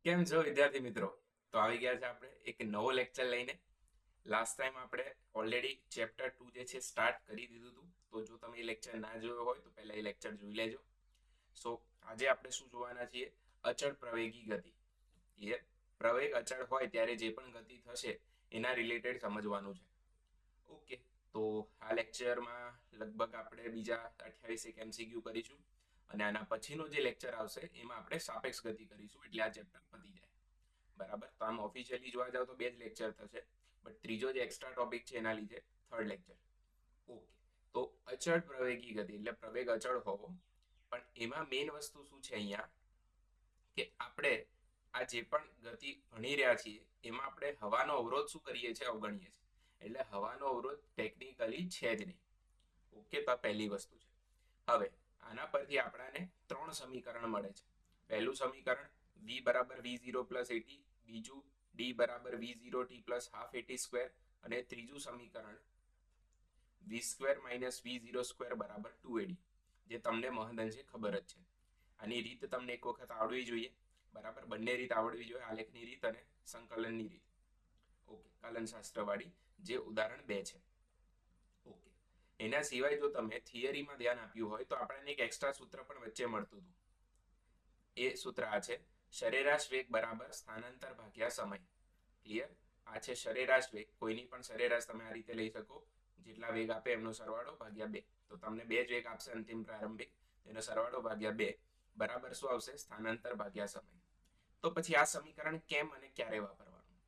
કેમ છો વિદ્યાર્થી મિત્રો? તો આવી ગયા છે આપણે એક નવો લેક્ચર લઈને. લાસ્ટ ટાઈમ આપણે ઓલરેડી ચેપ્ટર 2 જે છે સ્ટાર્ટ કરી દીધું હતું. તો જો તમે એ લેક્ચર ના જોયો હોય તો પહેલા એ લેક્ચર જોઈ લેજો. સો આજે આપણે શું જોવાના છીએ? અચળ પ્રવેગી ગતિ. ક્લિયર? પ્રવેગ અચળ હોય ત્યારે જે પણ ગતિ થશે એના રિલેટેડ સમજવાનું છે. ઓકે, તો આ લેક્ચરમાં લગભગ આપણે બીજા 28 એક MCQ કરીશું અને આના પછીનો જે લેક્ચર આવશે એમાં આપણે સાપેક્ષ ગતિ કરીશું, એટલે આ ચેપ્ટર પતી જાય. બરાબર? તો આમ ઓફિશિયલી જોવા જાવ તો બે જ લેક્ચર થશે, બટ ત્રીજો જે એક્સ્ટ્રા ટોપિક છે એના લીધે થર્ડ લેક્ચર. ઓકે, તો અચળ પ્રવેગી ગતિ એટલે પ્રવેગ અચળ હોવો, પણ એમાં મેઇન વસ્તુ શું છે અહીંયા કે આપણે આ જે પણ ગતિ ભણી રહ્યા છીએ એમાં આપણે હવાનો અવરોધ શું કરીએ છીએ? અવગણીએ છીએ. એટલે હવાનો અવરોધ ટેકનિકલી છે જ નહીં. ઓકે, તો આ પહેલી વસ્તુ છે. હવે આના પરથી આપણને 3 સમીકરણ મળે છે. પહેલું સમીકરણ v બરાબર v0 પ્લસ એટી, બીજું d બરાબર v0 t plus half a t square, અને ત્રીજું સમીકરણ v square minus v0 square બરાબર 2ad, જે તમને મહદઅંશે ખબર જ છે. આની રીત તમને એક વખત આવડવી જોઈએ. બરાબર? બંને રીત આવડવી જોઈએ, આલેખની રીત અને સંકલનની રીત. ઓકે, કલનશાસ્ત્ર વાળી, જે ઉદાહરણ 2 છે. ઓકે, એના સિવાય જો તમે થિયરીમાં ધ્યાન આપ્યું હોય તો આપણને એક એક્સ્ટ્રા સૂત્ર પણ વચ્ચે મળતું હતું. એ સૂત્ર આ છે: સરેરાશ વેગ બરાબર સ્થાનાંતર ભાગ્યા સમય. ક્લિયર? આ છે સરેરાશ વેગ. કોઈની પણ સરેરાશ તમે આ રીતે લઈ શકો, જેટલા વેગ આપે એમનો સરવાળો ભાગ્યા 2. તો તમને 2 જ વેગ આપશે અંતિમ પ્રારંભિક, તેનો સરવાળો ભાગ્યા 2 બરાબર શું આવશે? સ્થાનાંતર ભાગ્યા સમય. તો પછી આ સમીકરણ કેમ અને ક્યારે વાપરવાનું?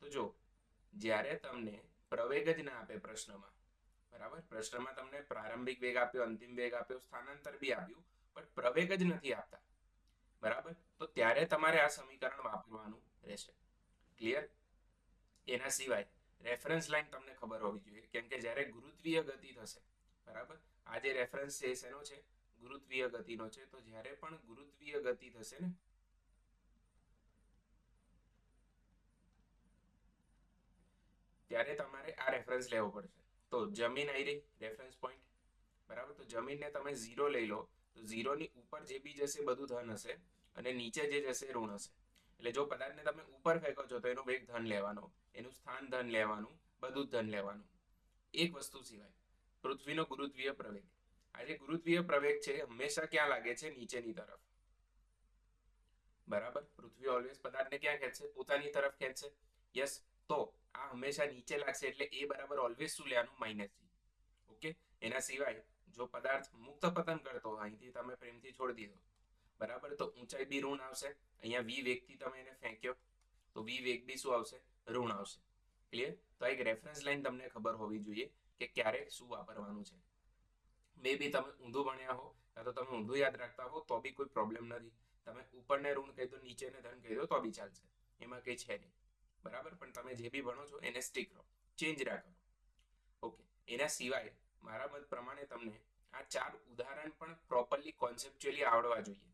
તો જો જ્યારે તમને પ્રવેગ જ ના આપે પ્રશ્નમાં, બરાબર, પ્રશ્નમાં તમને પ્રારંભિક વેગ આપ્યો, અંતિમ વેગ આપ્યો, સ્થાનાંતર બી આપ્યું, પણ પ્રવેગ જ નથી આપતા, બરાબર, તો ત્યારે તમારે આ સમીકરણ વાપરવાનું રહેશે. ક્લિયર? એના સિવાય રેફરન્સ લાઈન તમને ખબર હોવી જોઈએ, કેમ કે જ્યારે ગુરુત્વીય ગતિ થશે, બરાબર, આ જે રેફરન્સ છે શેનો છે? ગુરુત્વીય ગતિનો છે. તો જ્યારે પણ ગુરુત્વીય ગતિ થશે ને, ત્યારે તમારે આ રેફરન્સ લેવો પડશે. તો જમીન આવી રહી રેફરન્સ પોઈન્ટ, બરાબર, તો જમીનને તમે 0 લઈ લો તો 0 ની ઉપર જે બી જશે બધું ધન હશે, અને નીચે જે જશે ઋણ હશે. એટલે જો પદાર્થને તમે ઉપર ફેંકો છો તો એનો વેગ ધન લેવાનો, એનું સ્થાન ધન લેવાનું, બધું જ ધન લેવાનું. એક વસ્તુ સિવાય, પૃથ્વીનો ગુરુત્વીય પ્રવેગ. આ જે ગુરુત્વીય પ્રવેગ છે હંમેશા ક્યાં લાગે છે? નીચેની તરફ. બરાબર? પૃથ્વી ઓલવેઝ પદાર્થને ક્યાં ખેંચશે? પોતાની તરફ ખેંચશે. યસ. તો આ હંમેશા નીચે લાગશે, એટલે એ બરાબર ઓલવેઝ શું લેવાનું? -g. ઓકે, એના સિવાય જો પદાર્થ મુક્ત પતન કરતો હોય, અહીંથી તમે પ્રેમથી છોડી દીધો, બરાબર, તો ઊંચાઈ બી ઋણ આવશે. અહીંયા v વેગથી તમે એને ફેંક્યો તો v વેગ બી શું આવશે? ઋણ આવશે. ક્લિયર? તો એક રેફરન્સ લાઈન તમને ખબર હોવી જોઈએ કે ક્યારે શું વાપરવાનું છે. મે બી તમે ઊંધું ભણ્યા હો, કાં તો તમે ઊંધું યાદ રાખતા હો તો બી કોઈ પ્રોબ્લેમ નથી. તમે ઉપરને ઋણ કહી દો, નીચેને ધન કહી દો તો બી ચાલશે, એમાં કંઈ છે નહીં. બરાબર? પણ તમે જે બી ભણો છો એને સ્ટીક રહો, ચેન્જ ના કરો. ઓકે, એના સિવાય મારા મત પ્રમાણે તમને આ 4 ઉદાહરણ પણ પ્રોપરલી કોન્સેપ્ચ્યુઅલી આવડવા જોઈએ.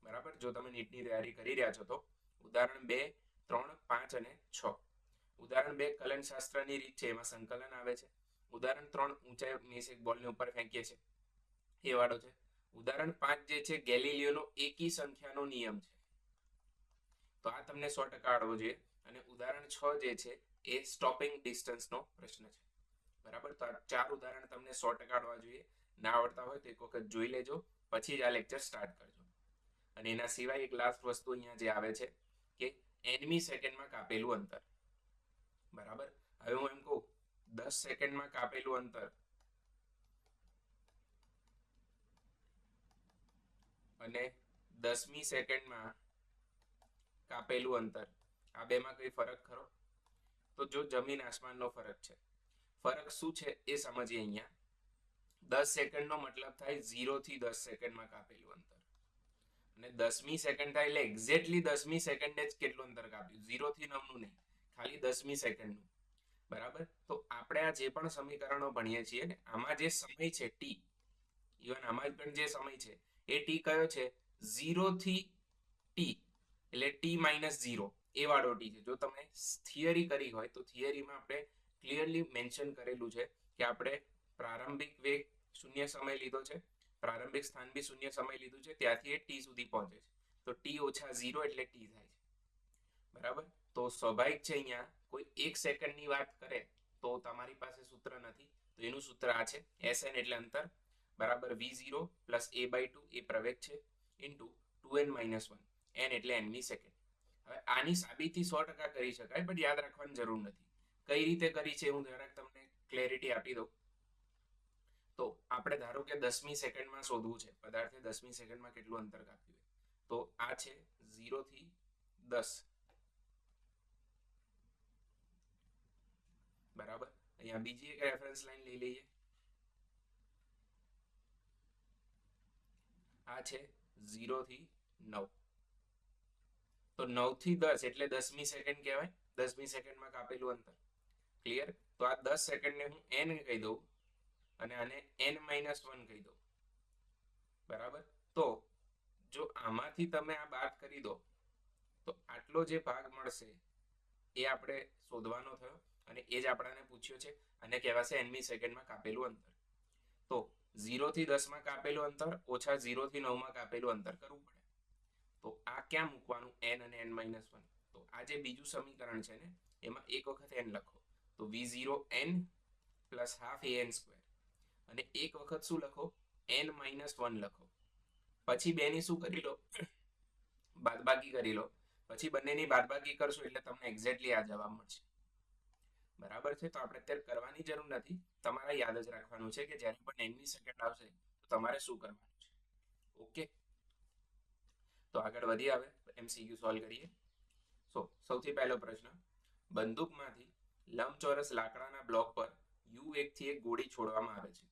બરાબર? જો તમે નીટની તૈયારી કરી રહ્યા છો તો ઉદાહરણ 2, 3, 5 અને 6. ઉદાહરણ 2 કલનશાસ્ત્રની રીત છે, એમાં સંકલન આવે છે. ઉદાહરણ 3 ઊંચાઈ મીન્સ એક બોલને ઉપર ફેંકીએ છીએ એ વાળો છે. ઉદાહરણ 5 જે છે ગેલિલિયોનો એકી સંખ્યાનો નિયમ છે, તો આ તમને 100% આવડવો જોઈએ. અને ઉદાહરણ 6 જે છે એ સ્ટોપિંગ ડિસ્ટન્સનો પ્રશ્ન છે. બરાબર? તો આ 4 ઉદાહરણ તમને 100% આવડવા જોઈએ. ના આવડતા હોય તો એક વખત જોઈ લેજો, પછી જ આ લેક્ચર સ્ટાર્ટ કરજો. અને એના સિવાય એક લાસ્ટ વસ્તુ અહીંયા જે આવે છે કે nમી સેકન્ડમાં કાપેલું અંતર. બરાબર? હવે હું એમ કહું 10 સેકન્ડમાં કાપેલું અંતર અને 10મી સેકન્ડમાં કાપેલું અંતર, આ બેમાં કઈ ફરક ખરો? તો જો જમીન આસમાનનો ફરક છે. ફરક શું છે એ સમજીએ. અહીંયા 10 સેકન્ડનો મતલબ થાય 0 થી 10 સેકન્ડમાં કાપેલું અંતર, અને 10મી સેકન્ડ થાય એટલે એક્ઝેક્ટલી 10મી સેકન્ડે જ કેટલું અંતર કાપ્યું, 0 થી 9નું નહીં, ખાલી 10મી સેકન્ડનું. બરાબર? તો આપણે આ જે પણ સમીકરણો ભણીએ છીએ ને, આમાં જે સમય છે ટી, ઇવન આમાં પણ જે સમય છે એ ટી કયો છે? 0 થી ટી, એટલે ટી માઇનસ 0 એ વાળો ટી છે. જો તમે થિયરી કરી હોય તો થિયરીમાં આપણે ક્લિયરલી મેન્શન કરેલું છે કે આપણે પ્રારંભિક વેગ 0 સમય લીધો છે, પ્રારંભિક સ્થાન બી 0 સમય લીધું છે, ત્યાંથી એ ટી સુધી પહોંચે છે. તો ટી ઓછા 0 એટલે ટી થાય છે. બરાબર. તો સ્વાભાવિક છે અહીંયા કોઈ 1 સેકન્ડની વાત કરે તો તમારી પાસે સૂત્ર નથી, તો એનું સૂત્ર આ છે Sn એટલે અંતર બરાબર v0 પ્લસ a/2 એ પ્રવેગ છે ઇન્ટુ 2n - 1 n એટલે n મી સેકન્ડ. હવે આની સાબિતી 100% કરી શકાય, બટ યાદ રાખવાની જરૂર નથી. કઈ રીતે કરી છે હું જરાક તમને ક્લેરિટી આપી દઉં. તો આપણે ધારો કે 10મી સેકન્ડમાં શોધવું છે, પદાર્થે 10મી સેકન્ડમાં કેટલું અંતર કાપ્યું હોય. તો આ છે 0 થી 10 બરાબર. અહીંયા બીજી એક રેફરન્સ લાઈન લઈ લઈએ. આ છે 0 થી 9. તો 9 થી 10 એટલે 10મી સેકન્ડ કહેવાય. 10મી સેકન્ડમાં કાપેલું અંતર. ક્લિયર. તો આ 10 સેકન્ડને હું n કહી દઉં અને આને n - 1 કહી દઉં. બરાબર. તો જો આમાંથી તમે આ બાદ કરી દો તો આટલો જે ભાગ મળશે એ આપણે શોધવાનો થયો અને એ જ આપણને પૂછ્યો છે. અને કહેવાશે nમી સેકન્ડમાં કાપેલું અંતર. તો 0 થી 10 માં કાપેલું અંતર ઓછા 0 થી 9 માં કાપેલું અંતર કરવું પડે. તો આ ક્યાં મૂકવાનું n અને n - 1. તો આ જે બીજું સમીકરણ છે ને એમાં એક વખત n લખો તો v0 n plus half an square અને એક વખત શું લખો n - 1 લખો. પછી બેની શું કરી લો બાદબાકી કરી લો. પછી બંનેની બાદબાકી કરશો એટલે તમને એક્ઝેક્ટલી આ જવાબ મળશે. બરાબર છે. તો આપણે અત્યારે કરવાની જરૂર નથી, તમારે યાદ જ રાખવાનું છે કે જ્યારે પણ nમી સેકન્ડ આવશે તો તમારે શું કરવાનું છે. ઓકે. તો આગળ વધી આવે MCQ સોલ્વ કરીએ. સૌથી પહેલો પ્રશ્ન, બંદૂકમાંથી લંબચોરસ લાકડાના બ્લોક પર u વેગથી એક ગોળી છોડવામાં આવે છે.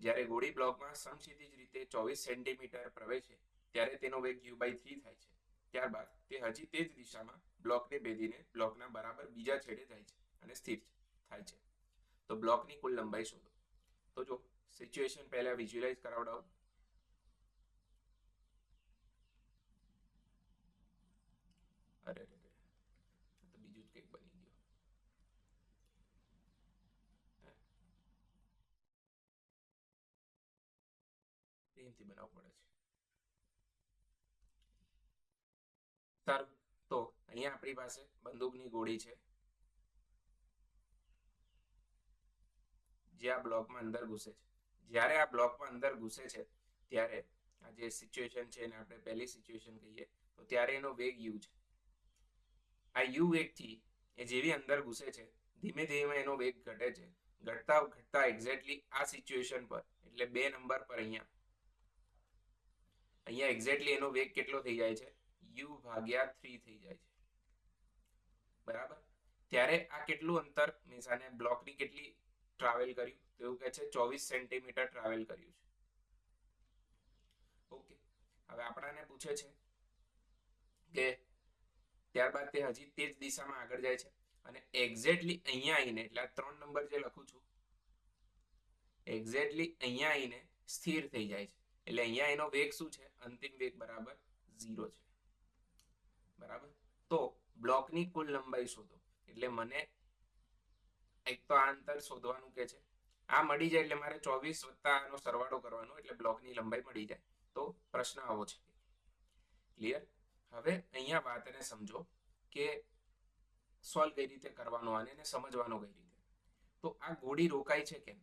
જ્યારે ગોળી બ્લોકમાં સમક્ષિતિજ રીતે 24 સેન્ટીમીટર પ્રવેશે ત્યારે તેનો વેગ u/3 થાય છે. ત્યારબાદ તે હજી તે જ દિશામાં બ્લોકને ભેદીને બ્લોકના બરાબર બીજા છેડે જાય છે અને સ્થિર થાય છે. તો બ્લોકની કુલ લંબાઈ શોધો. તો જો સિચ્યુએશન પહેલા વિઝ્યુઅલાઇઝ કરાવડાવું. અરે રે રે, તો બીજું જ કંઈક બની ગયું. પ્રેમથી બનાવવું પડે છે. સારું. તો અહીંયા આપણી પાસે બંદૂકની ગોળી છે જે આ બ્લોકમાં અંદર ઘૂસે છે. જ્યારે આ બ્લોકમાં અંદર ઘૂસે છે ત્યારે આ જે સિચ્યુએશન છે એને આપણે પહેલી સિચ્યુએશન કહીએ તો ત્યારે એનો વેગ u છે. આ u વેગથી એ જેવી અંદર ઘૂસે છે ધીમે ધીમે એનો વેગ ઘટે છે. ઘટતા ઘટતા એક્ઝેક્ટલી આ સિચ્યુએશન પર એટલે 2 નંબર પર અહીંયા એક્ઝેક્ટલી એનો વેગ કેટલો થઈ જાય છે u/3 થઈ જાય છે. બરાબર. ત્યારે આ કેટલું અંતર મીન્સ આને બ્લોકની કેટલી ટ્રાવેલ કર્યું તો એવું કહે છે 24 સેન્ટીમીટર ટ્રાવેલ કર્યું છે. ઓકે. હવે આપણને પૂછે છે કે ત્યારબાદ તે હજી તે જ દિશામાં આગળ જાય છે અને એક્ઝેક્ટલી અહીંયા આવીને એટલે આ 3 નંબર જે લખું છું એક્ઝેક્ટલી અહીંયા આવીને સ્થિર થઈ જાય છે. એટલે અહીંયા એનો વેગ શું છે અંતિમ વેગ બરાબર 0 છે. બરાબર. તો બ્લોકની કુલ લંબાઈ શોધો. એટલે મને એક તો આ અંતર શોધવાનું કે છે. આ મળી જાય એટલે મારે 24 વત્તા આનો સરવાળો કરવાનો એટલે બ્લોકની લંબાઈ મળી જાય. તો પ્રશ્ન આવો છે. ક્લિયર. હવે અહીંયા વાતને સમજો કે સોલ્વ કઈ રીતે કરવાનો આને અને સમજવાનો કઈ રીતે. તો આ ગોળી રોકાય છે કેમ?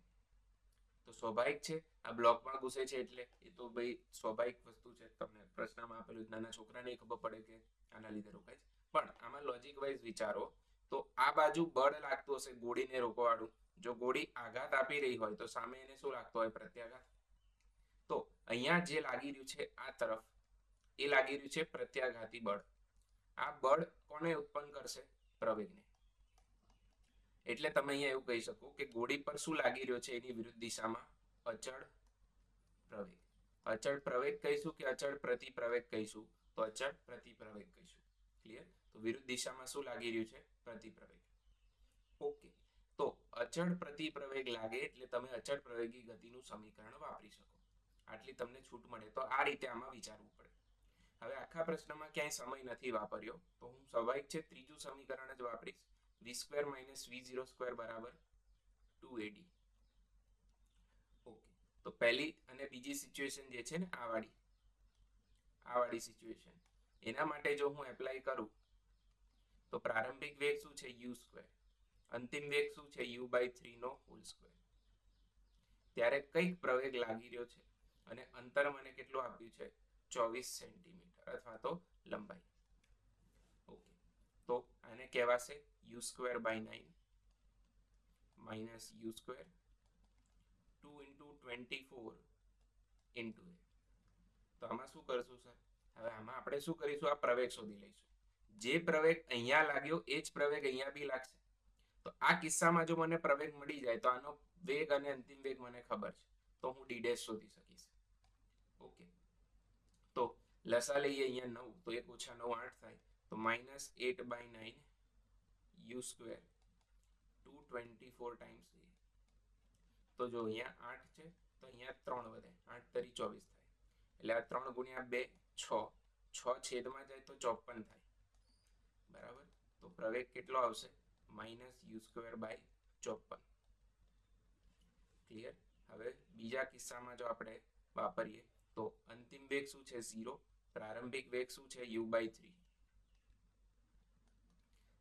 તો સ્વાભાવિક છે આ બ્લોકમાં ઘૂસે છે એટલે એ તો ભાઈ સ્વાભાવિક વસ્તુ છે. તમને પ્રશ્નમાં આપેલું નાના છોકરાને ખબર પડે કે આના લીધે રોકાય છે. પણ આમાં લોજિક વાઇઝ વિચારો તો આ બાજુ બળ લાગતું હશે ગોળીને રોકવાવાળું. જો ગોળી આઘાત આપી રહી હોય તો સામે એને શું લાગતો હોય પ્રત્યાઘાત. તો અહીંયા જે લાગી રહ્યું છે આ તરફ એ લાગી રહ્યું છે પ્રત્યાઘાતી બળ. આ બળ કોને ઉત્પન્ન કરશે પ્રવેગને. એટલે તમે અહીંયા એવું કહી શકો કે ગોળી પર શું લાગી રહ્યો છે એની વિરુદ્ધ દિશામાં અચળ પ્રવેગ. અચળ પ્રવેગ કહીશું કે અચળ પ્રતિપ્રવેગ કહીશું? તો અચળ પ્રતિપ્રવેગ કહીશું. ક્લિયર. તો વિરુદ્ધ દિશામાં શું લાગી રહ્યું છે પ્રતિપ્રવેગ. ઓકે. તો અચળ પ્રતિપ્રવેગ લાગે એટલે તમે અચળ પ્રવેગી ગતિનું સમીકરણ વાપરી શકો. આટલી તમને છૂટ મળે. તો આ રીતે આમાં વિચારવું પડે. હવે આખા પ્રશ્નમાં ક્યાંય સમય નથી વાપર્યો તો હું સ્વાભાવિક છે ત્રીજું સમીકરણ જ વાપરીશ. v² - v0² બરાબર 2ad. ઓકે. તો પહેલી અને બીજી સિચ્યુએશન જે છે ને આ વાળી સિચ્યુએશન એના માટે જો હું એપ્લાય કરું તો પ્રારંભિક વેગ શું છે u², અંતિમ વેગ શું છે u/3 નો હોલ સ્ક્વેર. ત્યારે કઈક પ્રવેગ લાગી રહ્યો છે અને અંતર મને કેટલું આપ્યું છે 24 સેન્ટીમીટર અથવા તો લંબાઈ. ઓકે, તો આને કહેવાશે u²/9 - u², 2 × 24 × a. તો આમાં શું કરશું સર? હવે આમાં આપણે શું કરીશું? આ પ્રવેગ શોધી લઈશું. જે પ્રવેગ અહીંયા લાગ્યો એ જ પ્રવેગ અહીંયા બી લાગશે. તો આ કિસ્સામાં જો મને પ્રવેગ મળી જાય તો આનો વેગ અને અંતિમ વેગ મને ખબર છે, તો હું d' શોધી શકીશ. ઓકે, તો લસા લઈએ અહીંયા 9, તો 1 - 9 8 થાય, તો -8/9 u², 224 ટાઈમ્સ a. તો જો અહીંયા 8 છે તો અહીંયા 3 વધે, 8 તરી 24 થાય, એટલે આ 3 × 2 6, 6 છેદમાં જાય તો 54 થાય. બરાબર, તો પ્રવેગ કેટલો આવશે? -u²/54. ક્લિયર? હવે બીજા કિસ્સામાં જો આપણે વાપરીએ તો અંતિમ વેગ શું છે 0, પ્રારંભિક વેગ શું છે u/3.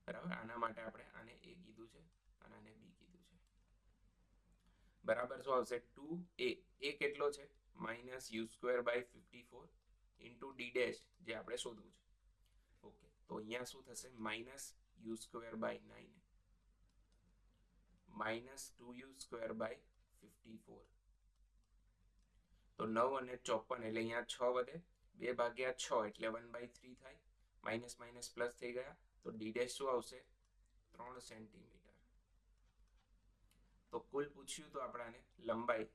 બરાબર, આના માટે આપણે આને a કીધું છે અને આને b કીધું છે. બરાબર, શું આવશે? 2a. a કેટલો છે? -u²/54 × d' જે આપણે શોધવું છે. ઓકે, તો અહીંયા શું થશે? -u²/9 -2u²/54. તો 9 અને 54 એટલે અહીંયા 6 વધે, 2/6 એટલે 1/3 થાય, માઇનસ માઇનસ પ્લસ થઈ ગયા, તો d' શું આવશે? 3 સેન્ટીમીટર. તો કુલ પૂછ્યું તો આપણાને લંબાઈ,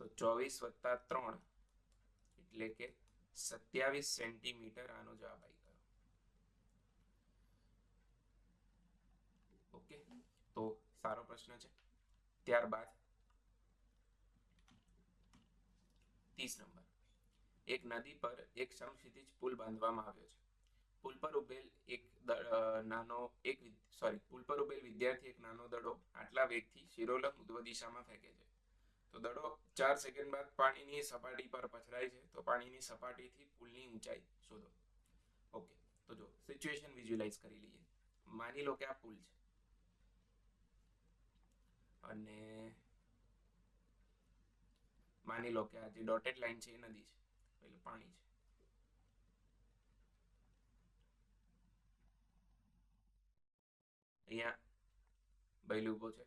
તો 24 + 3 એટલે કે 27 સેન્ટીમીટર આનો જવાબ આવી ગયો. ઓકે, તો સારો પ્રશ્ન છે. ત્યારબાદ 30 નંબર. એક નદી પર એક સમક્ષિતિજ પુલ બાંધવામાં આવ્યો છે. પુલ પર ઉભેલ વિદ્યાર્થી એક નાનો દડો આટલા વેગથી શિરોલંબ ઉધ્વ દિશામાં ફેંકે છે. તો દડો 4 સેકન્ડ બાદ પાણીની સપાટી પર પછડાય છે. તો પાણીની સપાટીથી પુલની ઊંચાઈ શોધો. ઓકે, તો જો સિચ્યુએશન વિઝ્યુઅલાઇઝ કરી લઈએ. માની લો કે આ પુલ છે અને માની લો કે આ જે ડોટેડ લાઈન છે એ નદી છે, એટલે પાણી છે. અહીંયા બૈલ ઉભો છે,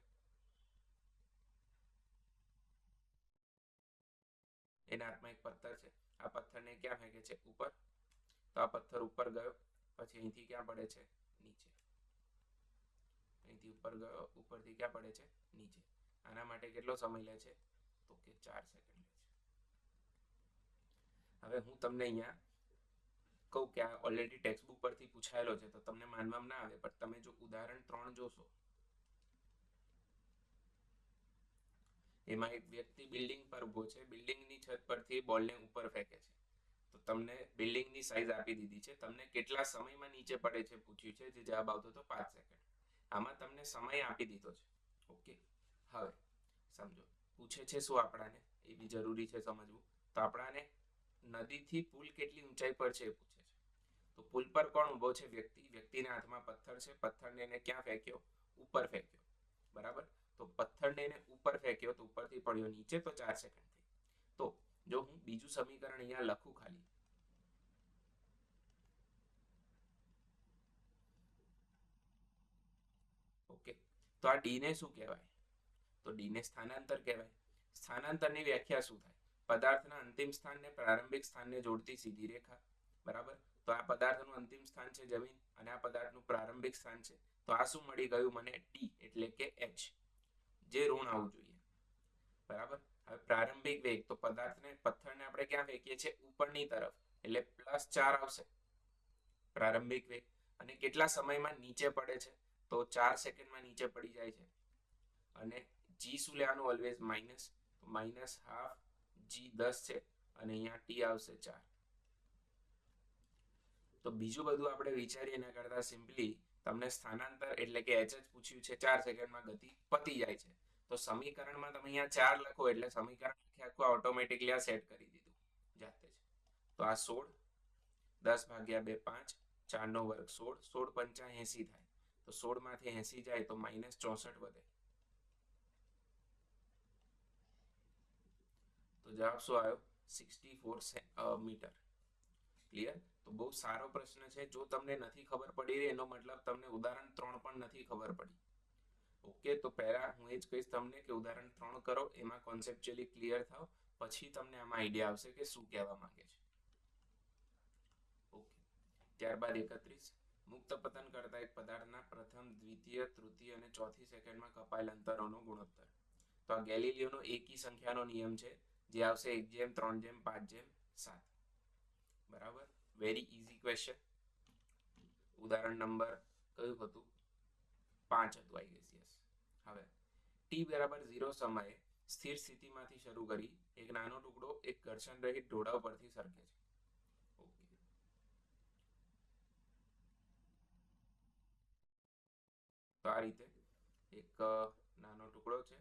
એના હાથમાં એક પથ્થર છે. આ પથ્થરને ક્યાં ફેંકે છે? ઉપર. તો આ પથ્થર ઉપર ગયો, પછી અહીંથી ક્યાં પડે છે? નીચે. અહીંથી ઉપર ગયો, ઉપરથી ક્યાં પડે છે? નીચે. આના માટે કેટલો સમય લે છે? તો કે 4 સેકન્ડ લે છે. હવે હું તમને અહીંયા કહું કે આ ઓલરેડી ટેક્સ્ટબુક પરથી પૂછાયેલો છે, તો તમને માનવામાં ના આવે, પણ તમે જો ઉદાહરણ 3 જોશો, એમાં એક વ્યક્તિ બિલ્ડિંગ પર ઉભો છે, બિલ્ડિંગની છત પરથી બોલને ઉપર ફેંકે છે. તો તમને બિલ્ડિંગની સાઈઝ આપી દીધી છે, તમને કેટલા સમયમાં નીચે પડે છે પૂછ્યું છે, જે જવાબ આવતો હતો 5 સેકન્ડ. આમાં તમને સમય આપી દીધો છે. ઓકે, હવે સમજો પૂછે છે શું આપણાને, એ બી જરૂરી છે સમજવું. તો આપણાને નદીથી પુલ કેટલી ઊંચાઈ પર છે એ પૂછે છે. તો પુલ પર કોણ ઉભો છે? વ્યક્તિ. વ્યક્તિના હાથમાં પથ્થર છે, પથ્થરને એને ક્યાં ફેંક્યો? ઉપર ફેંક્યો. બરાબર, તો પથ્થરને એને ઉપર ફેંક્યો તો ઉપરથી પડ્યો નીચે, તો 4 સેકન્ડ થઈ. તો જો હું બીજું સમીકરણ અહીંયા લખું ખાલી, ઓકે, તો આ ડી ને શું કહેવાય? તો ડી ને સ્થાનાંતર કહેવાય. સ્થાનાંતરની વ્યાખ્યા શું થાય? પદાર્થના અંતિમ સ્થાનને પ્રારંભિક સ્થાનને જોડતી સીધી રેખા. બરાબર, તો આ પદાર્થનું અંતિમ સ્થાન છે જમીન અને આ પદાર્થનું પ્રારંભિક સ્થાન છે. તો આ શું મળી ગયું મને? ડી એટલે કે એચ, જે ઋણ આવવું જોઈએ. બરાબર, હવે પ્રારંભિક વેગ, તો પથ્થરને આપણે ક્યાં ફેંકીએ છીએ? ઉપરની તરફ, એટલે +4 આવશે પ્રારંભિક વેગ. અને કેટલા સમયમાં નીચે પડે છે? તો 4 સેકન્ડમાં નીચે પડી જાય છે. અને જી શું લેવાનું? ઓલવેઝ માઇનસ, -½ જી 10 છે અને અહીંયા ટી આવશે 4. તો બીજું બધું આપણે વિચારીએ એના કરતા સિમ્પલી તમને સ્થાનાંતર એટલે કે એચ જ પૂછ્યું છે, 4 સેકન્ડમાં ગતિ પતી જાય છે. તો સમીકરણમાં તમે અહીંયા 4 લખો એટલે સમીકરણ આખું ઓટોમેટિકલી આ સેટ કરી દીધું જાતે જ. તો આ 16, 10/2 5, 4 નો વર્ગ 16, 16 પંચા 80 થાય, તો 16 માંથી 80 જાય તો -64 વધે, તો જવાબ શું આવ્યો? 64 મીટર. ક્લિયર? તો બહુ સારો પ્રશ્ન છે. જો તમને નથી ખબર પડી રહી એનો મતલબ તમને ઉદાહરણ 3 પણ નથી ખબર પડી. ઓકે, તો પહેલા હું એ જ કહીશ તમને કે ઉદાહરણ 3 કરો, એમાં કોન્સેપ્ચ્યુઅલી ક્લિયર થાઓ, પછી તમને આમાં આઈડિયા આવશે કે શું કહેવા માંગે છે. ઓકે, ત્યારબાદ 31, મુક્ત પતન કરતા એક પદાર્થના પ્રથમ, દ્વિતીય, તૃતીય અને ચોથી સેકન્ડમાં કપાયેલ અંતરોનો ગુણોત્તર. તો આ ગેલિલિયોનો એકી સંખ્યાનો નિયમ છે, જે આવશે 1:3:5:7. બરાબર, વેરી ઇઝી ક્વેશ્ચન. ઉદાહરણ નંબર કયું હતું? 5 હતું, આઈ ગેસ. યસ. હવે t બરાબર 0 સમયે સ્થિર સ્થિતિમાંથી શરૂ કરી એક નાનો ટુકડો એક ઘર્ષણ રહિત ઢોળાવ પરથી સરકે છે. ઓકે, તો આ રીતે એક નાનો ટુકડો છે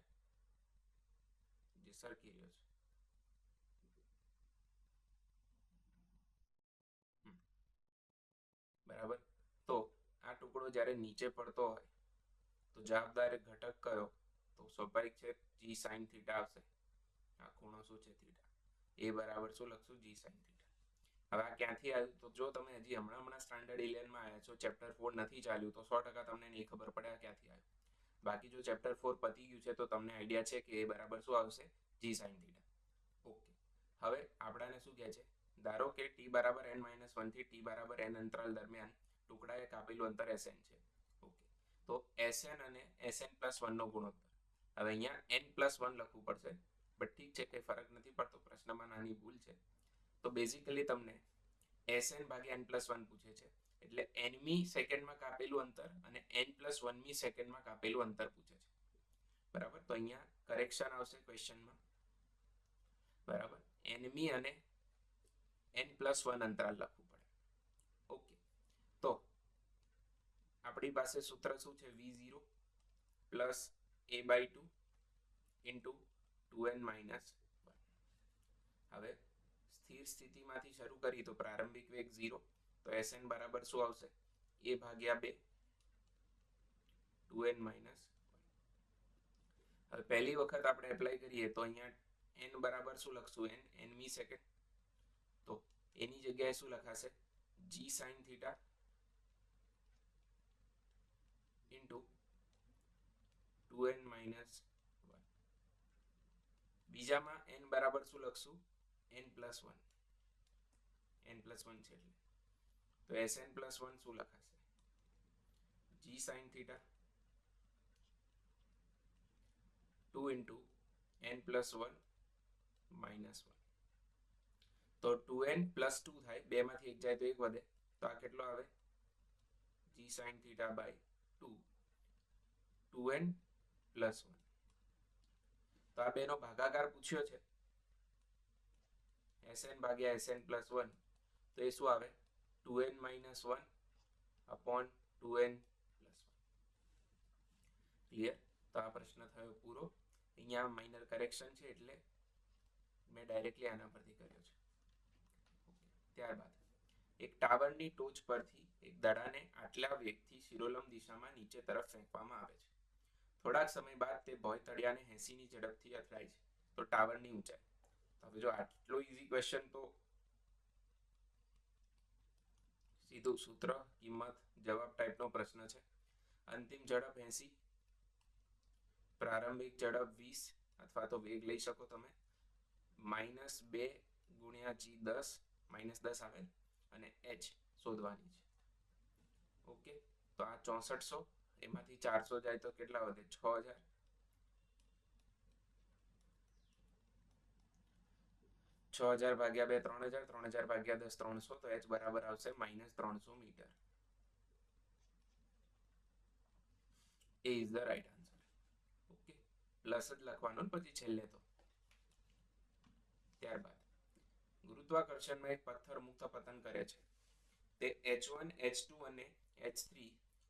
જે સરકી રહ્યો છે. બરાબર, તો આ ટુકડો જ્યારે નીચે પડતો હોય તો જવાબદાર ઘટક કયો? તો સ્વાભાવિક છે g sin θ આવશે. આ ખૂણો શું છે? થીટા. એ બરાબર શું લખશું? g sin θ. હવે આ ક્યાંથી આવ્યું? તો જો તમે હજી હમણાં સ્ટાન્ડર્ડ 11 માં આવ્યા છો, ચેપ્ટર 4 નથી ચાલ્યું, તો 100% તમને નહીં ખબર પડે આ ક્યાંથી આવ્યું. બાકી જો ચેપ્ટર 4 પતી ગયું છે તો તમને આઈડિયા છે કે એ બરાબર શું આવશે? g sin θ. ઓકે, હવે આપણાને શું કહે છે? ધારો કે t બરાબર n-1 થી t બરાબર n અંતરાલ દરમિયાન ટુકડાએ કાપેલું અંતર Sn છે. ઓકે, તો Sn અને Sn+1 નો ગુણોત્તર. હવે અહીંયા n+1 લખવું પડશે, બટ ઠીક છે, કંઈ ફરક નથી પડતો, પ્રશ્નમાં નાની ભૂલ છે. તો બેઝિકલી તમને Sn ભાગ્યા n+1 પૂછે છે, એટલે nમી સેકન્ડમાં કાપેલું અંતર અને n+1મી સેકન્ડમાં કાપેલું અંતર પૂછે છે. બરાબર, તો અહીંયા કરેક્શન આવશે ક્વેશ્ચનમાં. બરાબર, nમી અને n+1 અંતરાલ લખવું પડે. ઓકે, તો આપણી પાસે સૂત્ર શું છે? v0 plus a/2 into 2n-1. હવે સ્થિર સ્થિતિમાંથી શરૂ કરી તો પ્રારંભિક વેગ 0, તો Sn બરાબર શું આવશે? a/2 2n-1. હવે પહેલી વખત આપણે એપ્લાય કરીએ તો અહીંયા n બરાબર શું લખશું? nમી સેકન્ડ. તો એની જગ્યાએ શું લખાશે? g sin θ into 2n-1. બીજામાં n બરાબર શું લખશું? n+1. n+1 છે એટલે તો Sn+1 શું લખાશે? g sin θ 2 into n+1 -1. તો 2n+2 થાય, 2 માંથી 1 જાય તો 1 વધે, તો આ કેટલો આવે? g sin θ by 2 2n+1. તો આ બેનો ભાગાકાર પૂછ્યો છે, Sn ભાગ્યા Sn+1, તો એ શું આવે? 2n-1 upon 2n+1. ક્લિયર? તો આ પ્રશ્ન થયો પૂરો. અહીંયા માઇનર કરેક્શન છે એટલે મેં ડાયરેક્ટલી આના પરથી કર્યો છે. ત્યારબાદ એક ટાવરની ટોચ પરથી એક દડાને આટલા વેગથી શિરોલંબ દિશામાં નીચે તરફ ફેંકવામાં આવે છે. થોડાક સમય બાદ તે ભોંય તળિયાને 80ની ઝડપથી અથડાય છે. તો ટાવરની ઊંચાઈ. હવે જો આટલો ઈઝી ક્વેશ્ચન તો સીધું સૂત્ર, કિંમત, જવાબ ટાઈપનો પ્રશ્ન છે. અંતિમ ઝડપ 80, પ્રારંભિક ઝડપ 20, અથવા તો વેગ લઈ શકો તમે, -2 ગુણ્યા g10 -10 આવે અને h શોધવાની છે. ઓકે, તો આ 6400, એમાંથી 400 જાય તો કેટલા વધે? 6000. 6000 ભાગ્યા 2 3000, 3000 ભાગ્યા 10 300, તો h બરાબર આવશે -300 મીટર. A is the right answer. Okay, plus જ લખવાનું પછી છેલ્લે તો. ત્યારબાદ ગુરુત્વાકર્ષણમાં એક પથ્થર મુક્ત પતન કરે છે. તે h1 h2 અને h3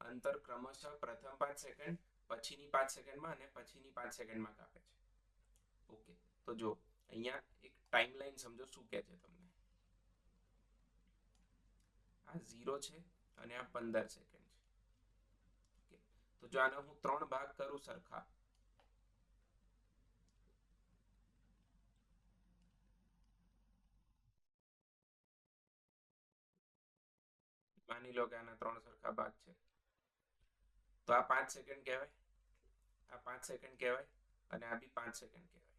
અંતર ક્રમશઃ પ્રથમ 5 સેકન્ડ, પછીની 5 સેકન્ડમાં અને પછીની 5 સેકન્ડમાં કાપે છે. ઓકે, તો જો અહીંયા એક ટાઈમલાઈન સમજો શું કહે છે તમને. આ 0 છે અને આ 15 સેકન્ડ છે. તો જો આને હું 3 ભાગ કરું સરખા, માની લો કે આના 3 સરખા ભાગ છે, તો આ 5 સેકન્ડ કહેવાય, આ 5 સેકન્ડ કહેવાય અને આ બી 5 સેકન્ડ કહેવાય.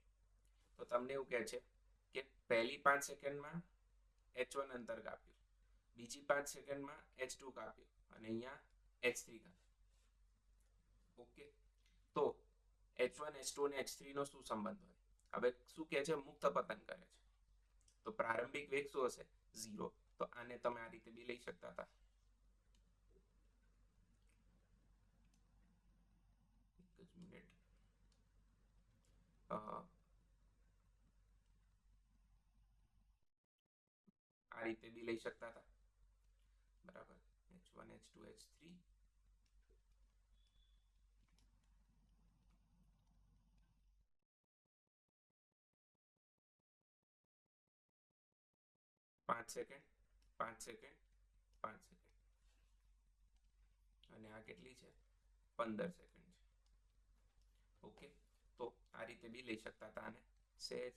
તો તમને એવું કહે છે કે પહેલી 5 સેકન્ડમાં h1 અંતર કાપ્યું, બીજી 5 સેકન્ડમાં h2 કાપ્યું અને અહીંયા h3 કાપ્યું. ઓકે, તો h1 h2 અને h3 નો શું સંબંધ હોય? હવે શું કહે છે? મુક્ત પતન કરે છે. તો પ્રારંભિક વેગ શું હશે? 0. તો આને તમે આ રીતે બી લઈ શકતા હતા. એક જ મિનિટ. આ રીતે બી લઈ શકતા હતા, બરાબર. h1 h2 h3 5 second 5 second 5 second અને આ કેટલી છે? 15 સેકન્ડ છે. ઓકે, તો આ રીતે બી લઈ શકતા હતા. આને સેજ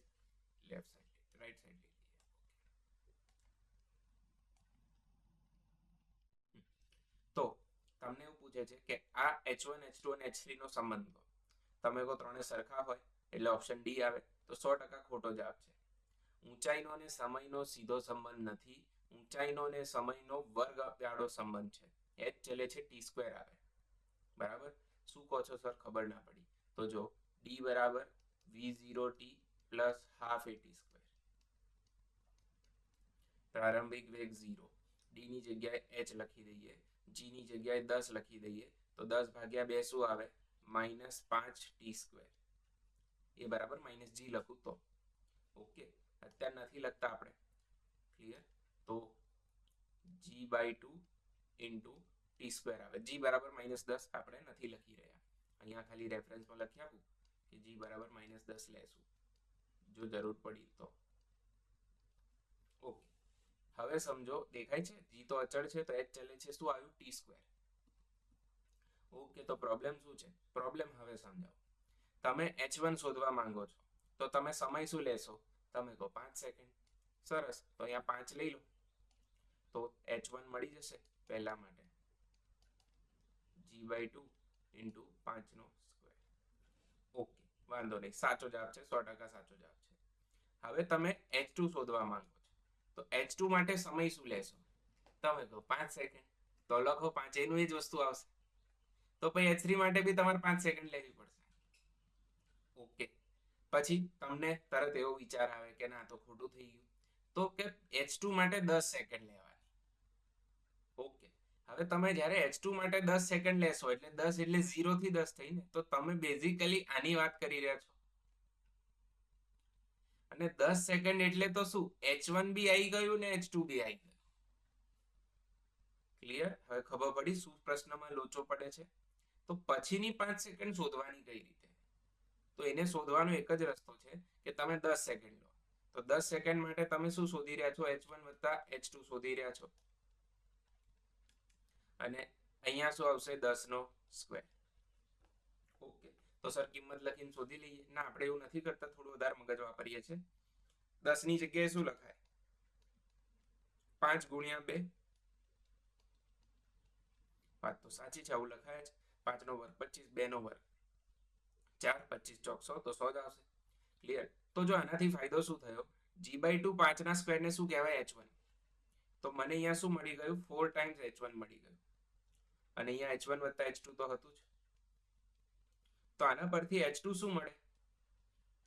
લેફ્ટ સાઈડ રાઈટ સાઈડ લઈ લઈએ. તો તમને એવું પૂછે છે કે આ h1 h2 અને h3 નો સંબંધ કહો. તમે કહો ત્રણે સરખા હોય એટલે ઓપ્શન ડી આવે, તો 100% ખોટો જવાબ છે. ઊંચાઈનો અને સમયનો સીધો સંબંધ નથી. ઊંચાઈનો અને સમયનો વર્ગગાળો સંબંધ છે. h ચલે છે t સ્ક્વેર આવે, બરાબર. શું કહો છો સર? ખબર ના પડી. તો જો d બરાબર v0t plus half at square. પ્રારંભિક વેગ 0, d ની જગ્યાએ h લખી દઈએ, g ની જગ્યાએ 10 લખી દઈએ, તો 10 ભાગ્યા 2 શું આવે? -5t square. એ બરાબર -g લખું તો. ઓકે, અત્યારે નથી લખતા આપણે. ક્લિયર? તો g/2 ઇન્ટુ ટી સ્ક્વેર આવે. g બરાબર -10 આપણે નથી લખી રહ્યા, અહીંયા ખાલી રેફરન્સમાં લખી આપું કે g બરાબર -10 લેશું જો જરૂર પડી તો. ઓકે, હવે સમજો, દેખાય છે? g તો અચળ છે તો h ચલે છે, શું આવ્યું? T square. ઓકે, તો પ્રોબ્લેમ શું છે? પ્રોબ્લેમ હવે સમજાવો. તમે h1 શોધવા માંગો છો, તો તમે સમય શું લેશો? તમે કહો 5 સેકન્ડ. સરસ, તો અહીંયા 5 લઈ લો, તો h1 મળી જશે પહેલા માટે g/2 ઇન્ટુ 5 નો સ્ક્વેર. ઓકે, વાંધો નહીં, સાચો જવાબ છે, 100% સાચો જવાબ છે. હવે તમે h2 શોધવા માંગો છો, તો h2 માટે સમય શું લેશો? તમે કહો 5 સેકન્ડ, તો લખો 5, એનું એ જ વસ્તુ આવશે. તો પછી h3 માટે બી તમારે 5 સેકન્ડ લેવી પડશે. ઓકે, પછી તમને તરત એવો વિચાર આવે કે ના, તો ખોટું થઈ ગયું. તો કે h2 માટે 10 સેકન્ડ લેવાની. ઓકે, હવે તમે જ્યારે h2 માટે 10 સેકન્ડ લેશો એટલે 10 એટલે 0 થી 10 થઈને, તો તમે બેઝિકલી આની વાત કરી રહ્યા છો. અને 10 સેકન્ડ એટલે તો શું? h1 બી આવી ગયું ને h2 બી આવી ગયું. ક્લિયર? હવે ખબર પડી શું પ્રશ્નમાં લોચો પડે છે? તો પછીની 5 સેકન્ડ શોધવાની કઈ રીતે? તો એને શોધવાનો એક જ રસ્તો છે કે તમે 10 સેકન્ડ લો. તો 10 સેકન્ડ માટે તમે શું શોધી રહ્યા છો? h1 વત્તા h2 શોધી રહ્યા છો. અને અહીંયા શું આવશે? 10 નો સ્ક્વેર. ઓકે, તો સર કિંમત લખીને શોધી લઈએ? ના, આપણે એવું નથી કરતા, થોડું વધારે મગજ વાપરીએ છીએ. 10 ની જગ્યાએ શું લખાય? 5 ગુણ્યા 2. વાત તો સાચી છે, આવું લખાય છે. 5 નો વર્ગ 25, 2 નો વર્ગ 4, 25 ચોક 100, તો 100 જ આવશે. ક્લિયર? તો જો આનાથી ફાયદો શું થયો? g/2 5 ના સ્ક્વેર ને શું કહેવાય? h1. તો મને અહીંયા શું મળી ગયું? 4 ટાઈમ્સ h1 મળી ગયું. અને અહીંયા h1 વત્તા h2 તો હતું જ. તો આના પરથી h2 શું મળે?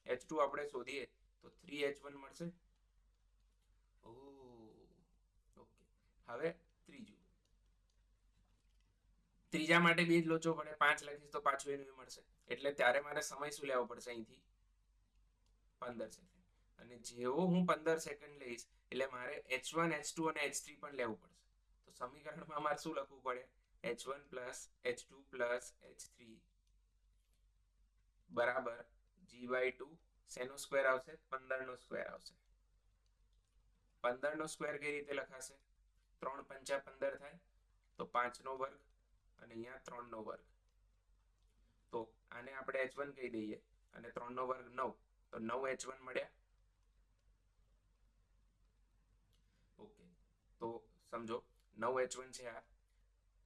h2 આપણે શોધીએ તો 3h1 મળશે. ઓકે, હવે ત્રીજા માટે બી જ લોચો પડે. 5 લખીશ તો પાછું એનું મળશે, એટલે ત્યારે મારે સમય શું લેવો પડશે? અહીંથી 15 સેકન્ડ. અને જેવો હું 15 સેકન્ડ લઈશ એટલે મારે h1 h2 અને h3 પણ લેવું પડશે. તો સમીકરણમાં મારે શું લખવું પડે? h1 plus h2 plus h3 બરાબર g/2. શેનો સ્ક્વેર આવશે? 15 નો સ્ક્વેર આવશે. 15 નો સ્ક્વેર કઈ રીતે લખાશે? 3 પંચા 15 થાય, 5નો વર્ગ અને અહીંયા 3નો વર્ગ. તો આને આપણે h1 કહી દઈએ અને 3નો વર્ગ 9, તો 9h1 મળ્યા. ઓકે, તો સમજો 9h1 છે આ.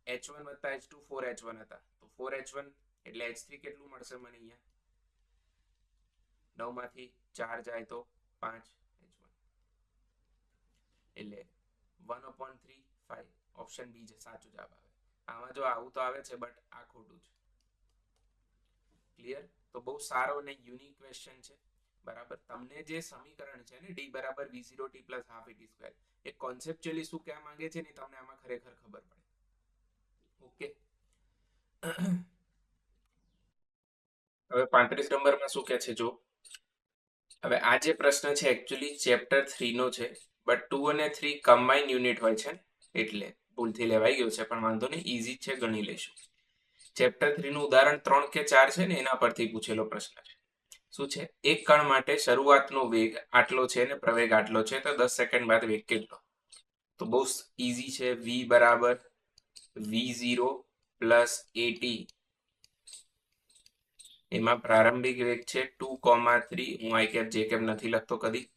h1 વત્તા h2 4h1 હતા, તો 4h1 એટલે h3 કેટલું મળશે મને અહીંયા? 9 માંથી 4 જાય તો 5h1 એટલે 1/3 ઓપ્શન બી છે સાચો જવાબ આવે. આમાં જો આવું તો આવે છે બટ આ ખોટું છે. ક્લિયર? તો બહુ સારો અને યુનિક ક્વેશ્ચન છે. બરાબર, તમને જે સમીકરણ છે ને d બરાબર v0t plus half et square, એ કોન્સેપ્ચ્યુઅલી શું કહેવા માંગે છે ને તમને આમાં ખરેખર ખબર પડે. ઓકે, હવે 35 નંબરમાં શું કહે છે જો. હવે આ જે પ્રશ્ન છે એકચ્યુઅલી ચેપ્ટર 3 નો છે, બટ 2 અને 3 કમ્બાઇન યુનિટ હોય છે એટલે ભૂલથી લેવાઈ ગયો છે, પણ વાંધો નહીં, ઈઝી છે, ગણી લઈશું. ચેપ્ટર 3 નું ઉદાહરણ 3 કે 4 છે ને એના પરથી પૂછેલો પ્રશ્ન છે. શું છે? એક કણ માટે શરૂઆતનો વેગ આટલો છે ને પ્રવેગ આટલો છે, તો 10 સેકન્ડ બાદ વેગ કેટલો? તો બહુ ઈઝી છે. v બરાબર v0 પ્લસ at, એમાં પ્રારંભિક વેગ છે 2,3, હું આઈ કેપ જે કેપ નથી લખતો કદી.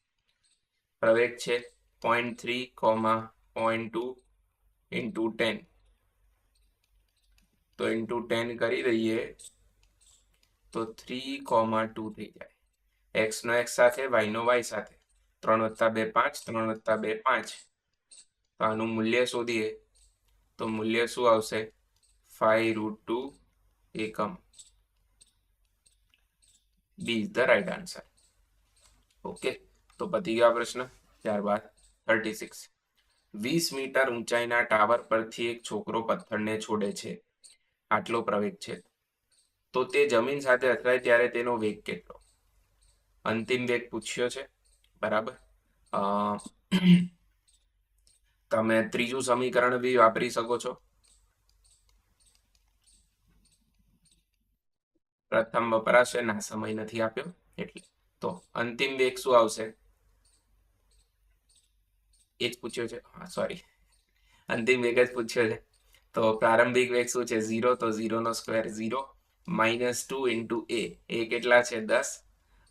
પ્રવેગ છે 0.3, 0.2 ઇન્ટુ 10, તો ઇન્ટુ 10 કરી દઈએ તો 3,2 થઈ જાય. x નો x સાથે, y નો y સાથે. 3 + 2 5, 3 + 2 5. તો આનું મૂલ્ય શોધીએ તો મૂલ્ય શું આવશે? 5√2 એકમ. B is the right answer. Okay, તો પતી ગયો પ્રશ્ન. ત્યારબાદ 36, 20 મીટર ઊંચાઈના ટાવર પરથી એક છોકરો પથ્થરને છોડે છે, આટલો પ્રવેગ છે, તો તે જમીન સાથે અથડાય ત્યારે તેનો વેગ કેટલો? અંતિમ વેગ પૂછ્યો છે. બરાબર, તમે ત્રીજું સમીકરણ બી વાપરી શકો છો. પ્રથમ વપરાશે ના, સમય નથી આપ્યો એટલે. તો અંતિમ વેગ શું આવશે? એ જ પૂછ્યો છે, હા સોરી, અંતિમ વેગ જ પૂછ્યો છે. તો પ્રારંભિક વેગ શું છે? 0, તો 0 નો સ્ક્વેર 0, -2 ઇન્ટુ a કેટલા છે? 10,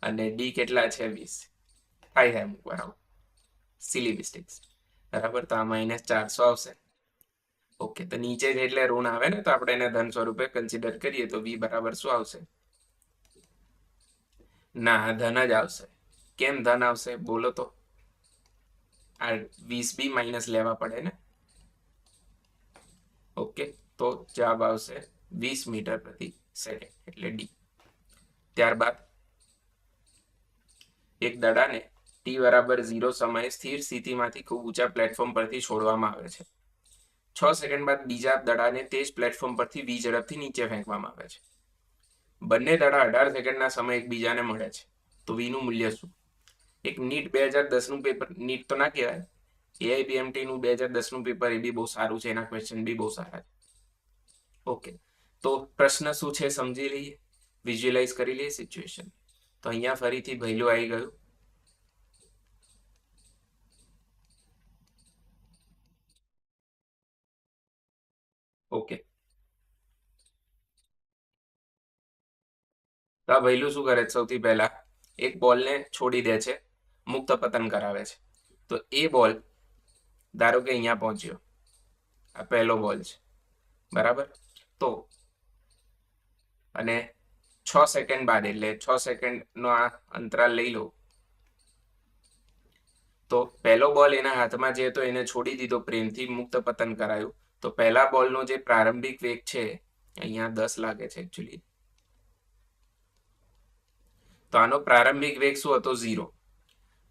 અને d કેટલા છે? 20. થાય છે અમુક વાર સિલી મિસ્ટેક્સ. બરાબર, તો આ -400 આવશે. ઓકે, તો નીચે જ એટલે ઋણ આવે ને, તો આપણે એને ધન સ્વરૂપે કન્સિડર કરીએ તો v બરાબર શું આવશે? ના, ધન જ આવશે. કેમ ધન આવશે બોલો તો? આ 20 બી માઇનસ લેવા પડે ને. ઓકે, તો જવાબ આવશે 20 મીટર પ્રતિ સેકન્ડ એટલે ડી. ત્યારબાદ એક દડાને t બરાબર 0 સમયે સ્થિર સ્થિતિમાંથી ખૂબ ઊંચા પ્લેટફોર્મ પરથી છોડવામાં આવે છે. 6 સેકન્ડ બાદ બીજા દડાને તે જ પ્લેટફોર્મ પરથી v ઝડપથી નીચે ફેંકવામાં આવે છે. બંને દડા 18 સેકન્ડના સમયે એકબીજાને મળે છે, તો v નું મૂલ્ય શું? એક નીટ 2010 નું પેપર, નીટ તો ના કહેવાય, AIPMT નું 2010 નું પેપર, એ બી બહુ સારું છે, એના ક્વેશ્ચન બી બહુ સારા છે. ઓકે, તો પ્રશ્ન શું છે સમજી લઈએ, વિઝ્યુઅલાઇઝ કરી લઈએ સિચ્યુએશન. તો અહીંયા ફરીથી ભૈલું આવી ગયું. ઓકે, તો આ ભૈલું શું કરે? સૌથી પહેલા એક બોલને છોડી દે છે, મુક્ત પતન કરાવે છે. તો એ બોલ ધારો કે અહીંયા પહોંચ્યો, આ પહેલો બોલ છે, બરાબર. તો અને 6 સેકન્ડ બાદ, એટલે 6 સેકન્ડનો આ અંતરાલ લઈ લો, તો પહેલો બોલ એના હાથમાં જે હતો એને છોડી દીધો, પ્રેમથી મુક્ત પતન કરાયું. તો પહેલા બોલનો જે પ્રારંભિક વેગ છે, અહીંયા 10 લાગે છે એકચ્યુઅલી, તો આનો પ્રારંભિક વેગ શું હતો? 0.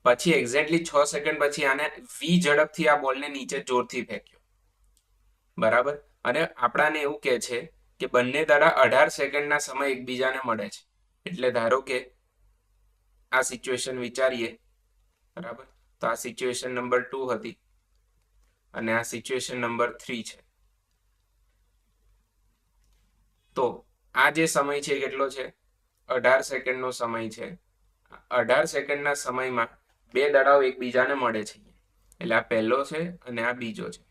પછી એક્ઝેક્ટલી 6 સેકન્ડ પછી આને v ઝડપથી આ બોલને નીચે જોરથી ફેંક્યો, બરાબર. અને આપણાને એવું કહે છે કે બંને દડા 18 સેકન્ડના સમય એકબીજાને મળે છે. એટલે ધારો કે આ સિચ્યુએશન વિચારીએ, બરાબર. તો આ સિચ્યુએશન નંબર 2 હતી અને આ સિચ્યુએશન નંબર 3 છે. તો આ જે સમય છે કેટલો છે? 18 સેકન્ડનો સમય છે. 18 સેકન્ડના સમયમાં બે દડાઓ એકબીજાને મળે છે, એટલે આ પહેલો છે અને આ બીજો છે.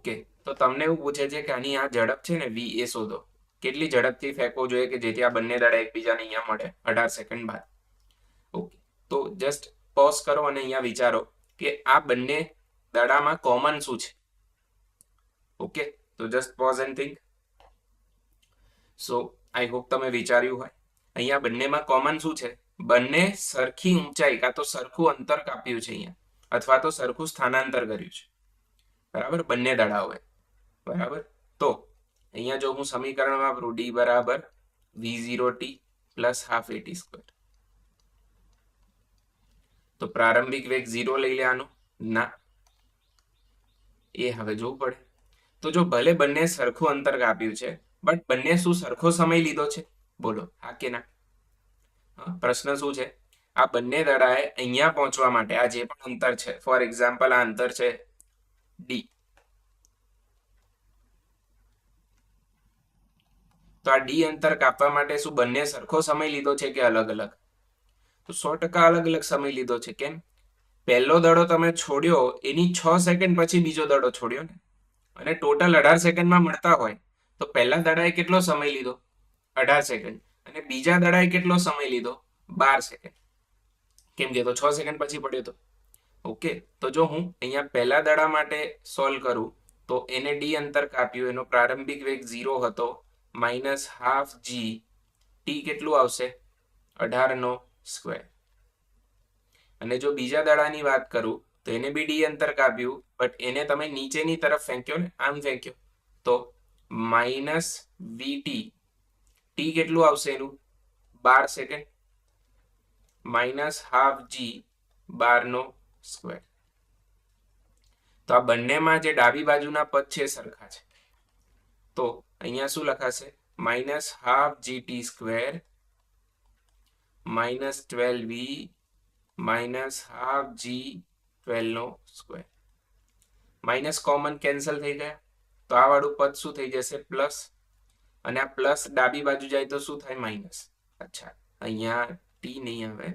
ઓકે, તો તમને એવું પૂછે છે કે આની આ ઝડપ છે ને v એ શોધો. કેટલી ઝડપથી ફેંકવો જોઈએ કે જેથી આ બંને દડા એકબીજાને અહીંયા મળે 18 સેકન્ડ બાદ. ઓકે, તો જસ્ટ પોઝ કરો અને અહીંયા વિચારો કે આ બંને દડામાં કોમન શું છે. ઓકે, તો just pause and think. So I hope તમે વિચાર્યું હોય. અહીંયા બંનેમાં કોમન શું છે? બંને સરખી ઊંચાઈ કાં તો સરખું અંતર કાપ્યું છે અહીંયા, અથવા તો સરખું સ્થાનાંતર કર્યું છે. બરાબર, બંને દડાઓએ. બરાબર, તો અહીંયા જો હું સમીકરણ વાપરું d બરાબર v0t plus half at square, તો પ્રારંભિક વેગ 0 લઈ લેવાનો ના, એ હવે જોવું પડે. તો જો ભલે બંને સરખું અંતર કાપ્યું છે, બટ બંને શું સરખો સમય લીધો છે? બોલો હા કે ના? પ્રશ્ન શું છે? આ બંને દડાએ અહીંયા પહોંચવા માટે આ જે પણ અંતર છે, ફોર એક્ઝામ્પલ આ અંતર છે d, તો આ d અંતર કાપવા માટે શું બંને સરખો સમય લીધો છે કે અલગ અલગ? તો 100% અલગ અલગ સમય લીધો છે. કેમ? પહેલો દડો તમે છોડ્યો એની 6 સેકન્ડ પછી બીજો દડો છોડ્યો ને, અને ટોટલ 18 સેકન્ડમાં મળતા હોય તો પહેલા દડાએ કેટલો સમય લીધો? 18 સેકન્ડ. અને બીજા દડાએ કેટલો સમય લીધો? 12 સેકન્ડ. કેમ કે તો 6 સેકન્ડ પછી પડ્યો તો. ઓકે, તો જો હું અહીંયા પહેલા દડા માટે સોલ્વ કરું તો એને d અંતર કાપ્યું, એનો પ્રારંભિક વેગ 0 હતો, માઇનસ હાફ g, t કેટલું આવશે? 18 નો સ્ક્વેર. અને જો બીજા દડાની વાત કરું તો એને બી d અંતર કાપ્યું, બટ એને તમે નીચેની તરફ ફેંક્યો ને, આમ ફેંક્યો, તો માઇનસ vt, t કેટલું આવશે એનું? 12 સેકન્ડ, માઇનસ હાફ g, 12 નો સ્ક્વેર. તો આ બંનેમાં જે ડાબી બાજુના પદ છે સરખા છે, તો અહીંયા શું લખાશે? Minus half gt square minus 12v minus half g 12 નો સ્ક્વેર. માઇનસ કોમન કેન્સલ થઈ ગયા, તો આ વાળું પદ શું થઈ જશે? પ્લસ. અને આ પ્લસ ડાબી બાજુ જાય તો શું થાય? માઇનસ. અચ્છા, અહીંયા t નહીં આવે,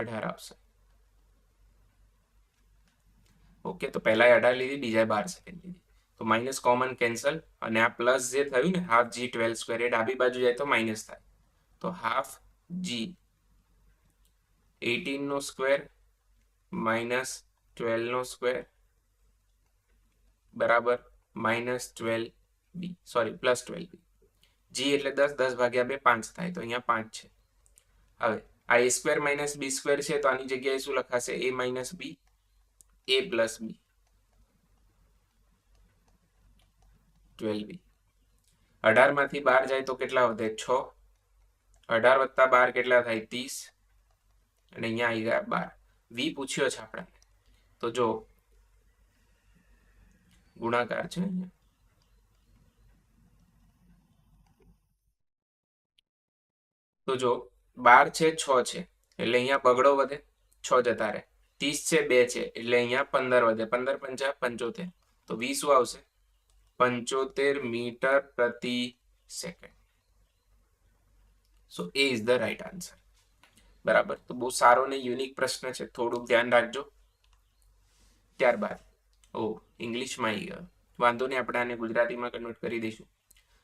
18 આવશે. ઓકે, તો પહેલા 18 લીધી, બીજા 12 સેકન્ડ લીધી, તો માઇનસ કોમન કેન્સલ, અને આ પ્લસ જે થયું ને હાફ g 12 સ્ક્વેર, એ ડાબી બાજુ જાય તો માઇનસ થાય, તો હાફ g 18 નો સ્ક્વેર માઇનસ 12 નો સ્ક્વેર બરાબર minus 12b, sorry plus 12b. g એટલે 10, 10 ભાગ્યા 2 5 થાય, તો અહીંયા 5 છે. હવે આ a square minus b square છે, તો આની જગ્યાએ શું લખાશે? a minus b, a plus b, 12b. 18 માંથી 12 જાય તો કેટલા વધે? 6. 18 વત્તા 12 કેટલા થાય? 30. અને અહીંયા આવી ગયા 12. v પૂછ્યો છે આપણે, તો જો ગુણાકાર છે અહીંયા, તો જો 12 છે 6 છે એટલે અહીંયા બગડો વધે, 6 જતા રહે. 30 છે 2 છે એટલે અહીંયા 15 વધે, 15 પંચા 75, તો v શું આવશે? 75 મીટર પ્રતિ second. So A is the right answer. બરાબર, તો બહુ સારો ને યુનિક પ્રશ્ન છે, થોડુંક ધ્યાન રાખજો. ત્યારબાદ ઇંગ્લિશમાં આવી ગયો, વાંધો નહીં, આપણે આને ગુજરાતીમાં કન્વર્ટ કરી દઈશું.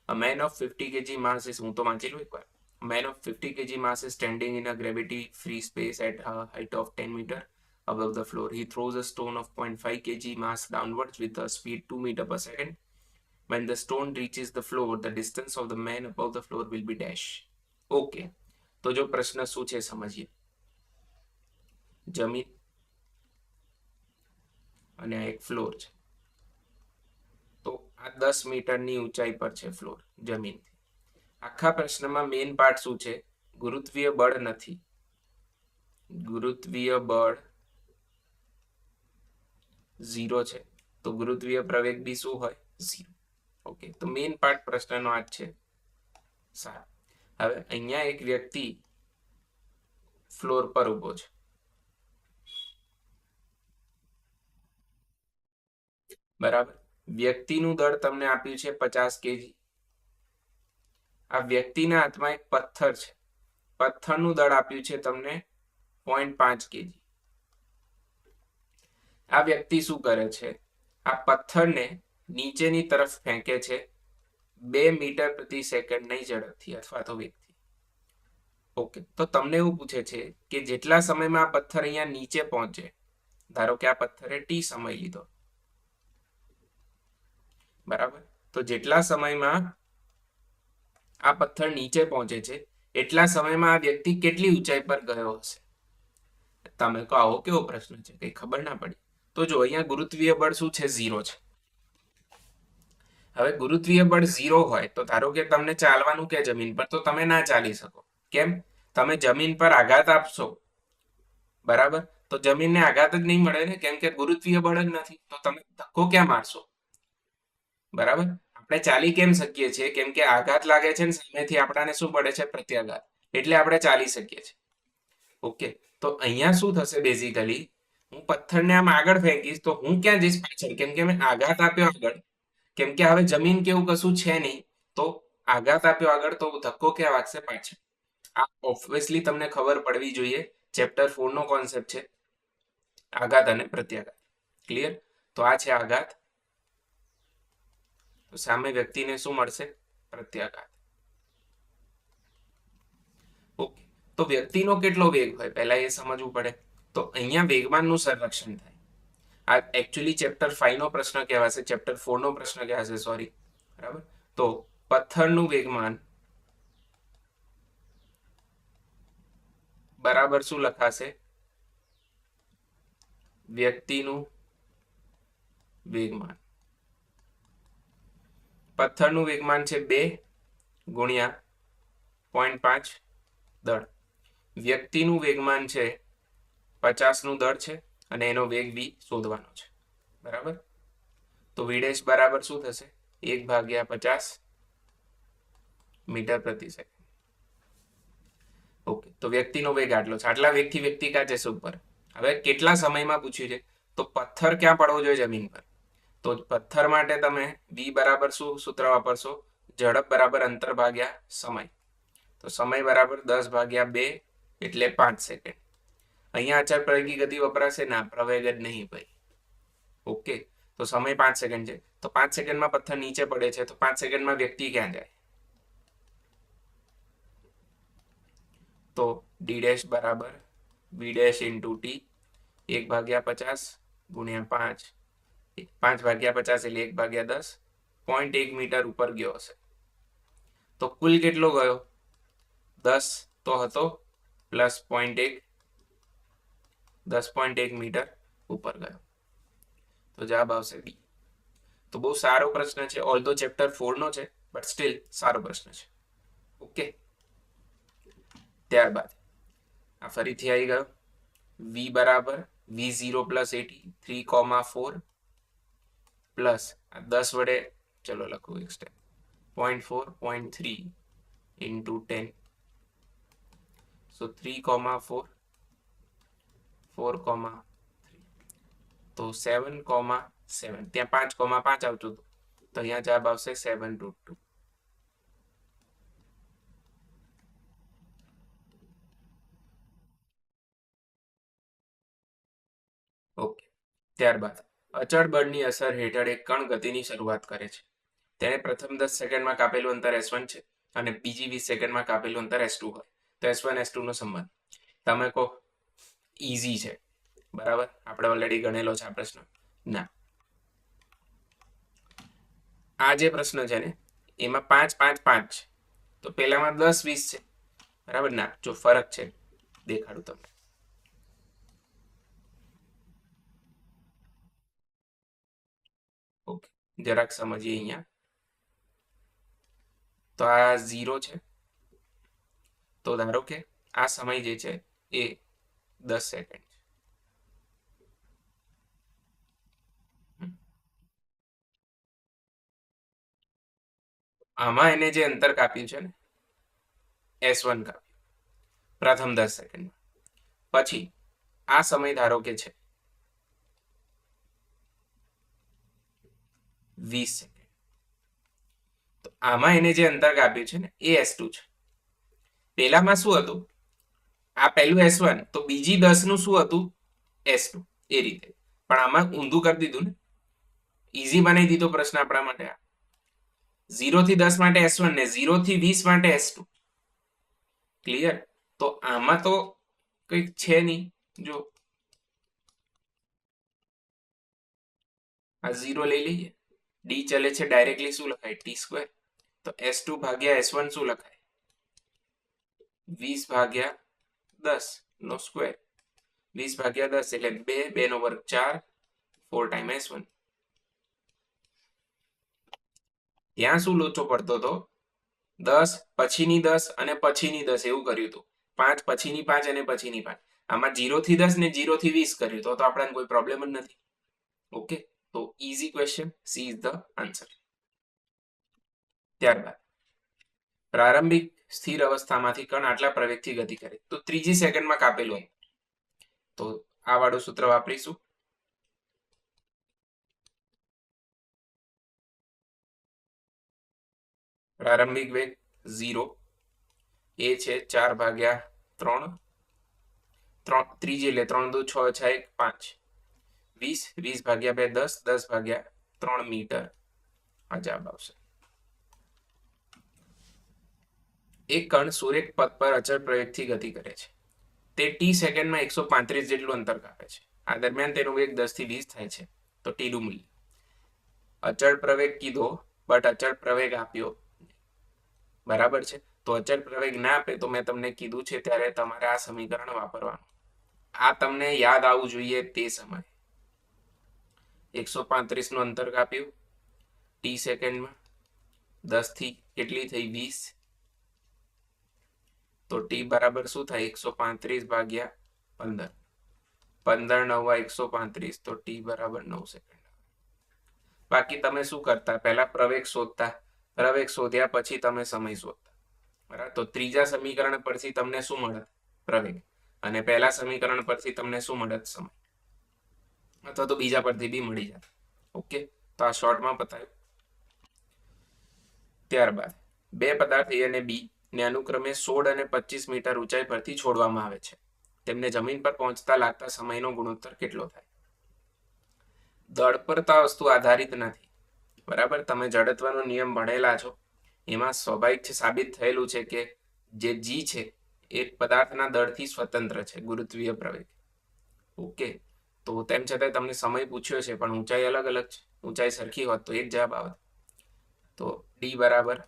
A man of 50 kg mass is, હું તો વાંચી લઉં એકવાર. A man of 50 kg mass is standing in a gravity free space at a height of 10 meter above the floor. He throws a stone of 0.5 kg mass downwards with a speed 2 meter per second. When the stone reaches the floor, the distance of the man above the floor will be dash. Okay, તો જો પ્રશ્ન શું છે સમજીએ. જમીન અને આ એક ફ્લોર છે, તો આ 10 મીટરની ઊંચાઈ પર છે ફ્લોર જમીનથી. આખા પ્રશ્નમાં મેઇન પાર્ટ શું છે? ગુરુત્વીય બળ નથી. ગુરુત્વીય બળ 0 છે, તો ગુરુત્વીય પ્રવેગ બી શું હોય? 0. ઓકે, તો મેઇન પાર્ટ પ્રશ્નનો આ જ છે. સારું, હવે અહીંયા એક વ્યક્તિ ફ્લોર પર ઊભો છે, બરાબર. વ્યક્તિનું દળ તમને આપ્યું છે 50 કેજી. આ વ્યક્તિના હાથમાં એક પથ્થર છે, પથ્થરનું દળ આપ્યું છે તમને 0.5 કેજી. આ વ્યક્તિ શું કરે છે? આ પથ્થરને નીચેની તરફ ફેંકે છે 2 મીટર પ્રતિ સેકન્ડની ઝડપથી અથવા તો વેગથી. ઓકે, તો તમને એવું પૂછે છે કે જેટલા સમયમાં આ પથ્થર અહીંયા નીચે પહોંચે, ધારો કે આ પથ્થરે ટી સમય લીધો, બરાબર, તો જેટલા સમયમાં આ પથ્થર નીચે પહોંચે છે એટલા સમયમાં આ વ્યક્તિ કેટલી ઊંચાઈ પર ગયો હશે? તમે કહો આવો કેવો પ્રશ્ન છે, કઈ ખબર ના પડી. તો જો અહીંયા ગુરુત્વીય બળ શું છે? 0 છે. હવે ગુરુત્વીય બળ 0 હોય તો ધારો કે તમને ચાલવાનું કે જમીન પર, તો તમે ના ચાલી શકો. કેમ? તમે જમીન પર આઘાત આપશો, બરાબર, તો જમીનને આઘાત જ નહીં મળે ને, કેમ કે ગુરુત્વીય બળ જ નથી, તો તમે ધક્કો ક્યાં મારશો? બરાબર, આપણે ચાલી કેમ શકીએ છીએ? કેમ કે આઘાત લાગે છે ને સામેથી આપણાને શું પડે છે? પ્રત્યાઘાત. એટલે આપણે ચાલી શકીએ છીએ. ઓકે, તો અહીંયા શું થશે? બેઝિકલી હું પથ્થરને આમ આગળ ફેંકીશ તો હું ક્યાં જઈશ? પાછળ, કેમ કે મેં આઘાત આપ્યો આગળ. કેમ કે હવે જમીન કેવું કશું છે નહીં, તો આઘાત આપ્યો આગળ, તો ધક્કો ક્યાં વાગશે? પાછળ. આ ઓબ્વિયસલી તમને ખબર પડવી જોઈએ. ચેપ્ટર 4 નો કોન્સેપ્ટ છે આઘાત અને પ્રત્યાઘાત. ક્લિયર? તો આ છે આઘાત, તો સામે વ્યક્તિને શું મળશે? પ્રત્યાઘાત. ઓકે, તો વ્યક્તિનો કેટલો વેગ હોય પહેલા એ સમજવું પડે. તો અહીંયા વેગમાનનું સંરક્ષણ થાય. આ એકચ્યુઅલી ચેપ્ટર 5 નો પ્રશ્ન કહેવાશે, ચેપ્ટર 4 નો પ્રશ્ન કહેવાશે, સોરી. બરાબર, તો પથ્થરનું વેગમાન બરાબર શું લખાશે? વ્યક્તિનું વેગમાન. પથ્થરનું વેગમાન છે 2 ગુણ્યા 0.5 દળ. વ્યક્તિનું વેગમાન છે 50 નું દળ છે અને એનો વેગ v શોધવાનો છે. બરાબર, તો v ડેશ બરાબર શું થશે? 1/50 મીટર પ્રતિ સેકન્ડ. ઓકે, તો વ્યક્તિનો વેગ આટલો છે. આટલા વેગથી વ્યક્તિ ક્યાં જશે? ઉપર. હવે કેટલા સમયમાં પૂછ્યું છે, તો પથ્થર ક્યાં પડવો જોઈએ? જમીન પર. તો પથ્થર માટે તમે v બરાબર શું સૂત્ર વાપરશો? ઝડપ બરાબર અંતર ભાગ્યા સમય. તો સમય બરાબર 10/2 એટલે 5 સેકન્ડ. અહીંયા અચળ પ્રાયોગિક ગતિ વપરાશે ના, પ્રવેગ જ નહીં ભાઈ. ઓકે, તો સમય 5 સેકન્ડ છે, તો 5 સેકન્ડમાં પથ્થર નીચે પડે છે, તો 5 સેકન્ડમાં વ્યક્તિ ક્યાં જાય? તો ડી ડેશ બરાબર v ડેશ ઇન્ટુ ટી 1/50 ગુણ્યા 5, 5/50 એટલે 1/10, 0.1 મીટર ઉપર ગયો હશે. તો કુલ કેટલો ગયો? 10 તો હતો પ્લસ 0.1, 10.1 મીટર ઉપર ગયો. તો જવાબ આવશે બી. તો બહુ સારો પ્રશ્ન છે, ઓલ્ધો ચેપ્ટર 4 નો છે, બટ સ્ટીલ સારો પ્રશ્ન છે. ઓકે, ત્યારબાદ આ ફરીથી આવી ગયો. v બરાબર v0 પ્લસ 80 3,4 પ્લસ 10 વડે ચલો લખું એક સ્ટેપ 0.4 0.3 ઇન્ટુ 10, સો 3,4 4,3, તો 7,7. ત્યાં 5,5 આવતું હતું, તો અહીંયા જવાબ આવશે 7/2. ઓકે, ત્યારબાદ અચળ બળની અસર હેઠળ એક કણ ગતિની શરૂઆત કરે છે. તેને પ્રથમ 10 સેકન્ડમાં કાપેલું અંતર s1 છે અને બીજી 20 સેકન્ડમાં કાપેલું અંતર s2 હોય. તો s1 s2 નો સંબંધ તમે કહો ઈઝી છે, બરાબર, આપણે ઓલરેડી ગણેલો છે આ પ્રશ્ન. ના, આ જે પ્રશ્ન છે ને એમાં 5 5 5, તો પેલામાં 10 20 છે, બરાબર. ના, જો ફરક છે દેખાડું તમને. ઓકે, જરાક સમજીએ અહીંયા. તો આ 0 છે, તો ધારો કે આ સમય જે છે એ 10 સેકન્ડ છે. આમાં એને જે અંતર કાપ્યું છે ને s1 કાપ્યું પ્રથમ 10 સેકન્ડમાં. પછી આ સમય ધારો કે છે 20 સેકન્ડ, તો આમાં એને જે અંતર કાપ્યું છે ને એ s2 છે. પેલામાં શું હતું? આ પહેલું s1, તો બીજી 10 નું શું હતું? s2. એ રીતે. પણ આમાં ઊંધું કરી દીધું ને, ઈઝી બનાવી દીધો પ્રશ્ન આપણા માટે. 0 થી 10 માટે S1 ને 0 થી 20 માટે S2. ક્લિયર? તો આમાં તો કંઈક છે નહીં. જો આ 0 લઈ લઈએ, ડી ચલે છે ડાયરેક્ટલી શું લખાય? t². તો S2 ભાગ્યા S1 શું લખાય? 20 ભાગ્યા 10 નો સ્ક્વેર. 20 ભાગ્યા 10 એટલે 2, 2 નો વર્ગ 4, 4 ટાઈમ S1. ત્યાં શું લોચો પડતો હતો? 10 પછીની 10 અને પછીની 10 એવું કર્યું હતું. 5 પછીની 5 અને પછીની 5. આમાં 0 થી 10 ને 0 થી 20 કર્યું તો આપણને કોઈ પ્રોબ્લેમ જ નથી. ઓકે, તો easy question, C is the answer. ત્યારબાદ પ્રારંભિક સ્થિર અવસ્થામાંથી કણ આટલા પ્રવેગથી ગતિ કરે તો ત્રીજી સેકન્ડમાં કાપેલું. તો આ વાળું સૂત્ર વાપરીશું. પ્રારંભિક વેગ 0 એ છે 4 ભાગ્યા 3, ત્રીજી એટલે 3 દુ 6 6 1 5, 20, 20 ભાગ્યા 2 10, 10 ભાગ્યા 3 મીટર આ જવાબ આવશે. એક કણ સુરેખ પથ પર અચળ પ્રવેગથી ગતિ કરે છે. તે ટી સેકન્ડમાં 135 જેટલું અંતર કાપે છે. આ દરમિયાન તેનો વેગ 10 થી 20 થાય છે. તો ટીનું મૂલ્ય. અચળ પ્રવેગ કીધો બટ અચળ પ્રવેગ આપ્યો. બરાબર છે? તો અચળ પ્રવેગ ના આપે તો મેં તમને કીધું છે ત્યારે તમારે આ સમીકરણ વાપરવાનું. આ તમને યાદ આવવું જોઈએ તે સમય. 135 નું અંતર કાપ્યું ટી સેકન્ડમાં, 10 થી કેટલી થઈ? 20. તો ટી બરાબર શું થાય? 135 ભાગ્યા 15. 15 9 135, તો ટી બરાબર 9 સેકન્ડ. બાકી તમે શું કરતા? પહેલા પ્રવેગ શોધતા, પ્રવેગ શોધ્યા પછી તમે સમય શોધતા. બરાબર? તો ત્રીજા સમીકરણ પરથી તમને શું મળત? પ્રવેગ. અને પહેલા સમીકરણ પરથી તમને શું મળત? સમય. અથવા તો બીજા પરથી બી મળી જાય. ઓકે, તો આ શોર્ટમાં બતાવ્યું. ત્યારબાદ બે પદાર્થ A અને B ને અનુક્રમે 16 અને 25 મીટર ઊંચાઈ પરથી છોડવામાં આવે છે. તેમને જમીન પર પહોંચતા લાગતા સમયનો ગુણોત્તર કેટલો થાય? દળ પર તો આ વસ્તુ આધારિત નથી. બરાબર? તમે જડત્વનો નિયમ ભણેલા છો, એમાં સ્વાભાવિક છે, સાબિત થયેલું છે કે જે G છે એ પદાર્થના દળથી સ્વતંત્ર છે, ગુરુત્વીય પ્રવેગ. ઓકે, તો તેમ છતાં તમને સમય પૂછ્યો છે પણ ઊંચાઈ અલગ અલગ છે. ઊંચાઈ સરખી હોત તો એક જવાબ આવે. તો ડી બરાબર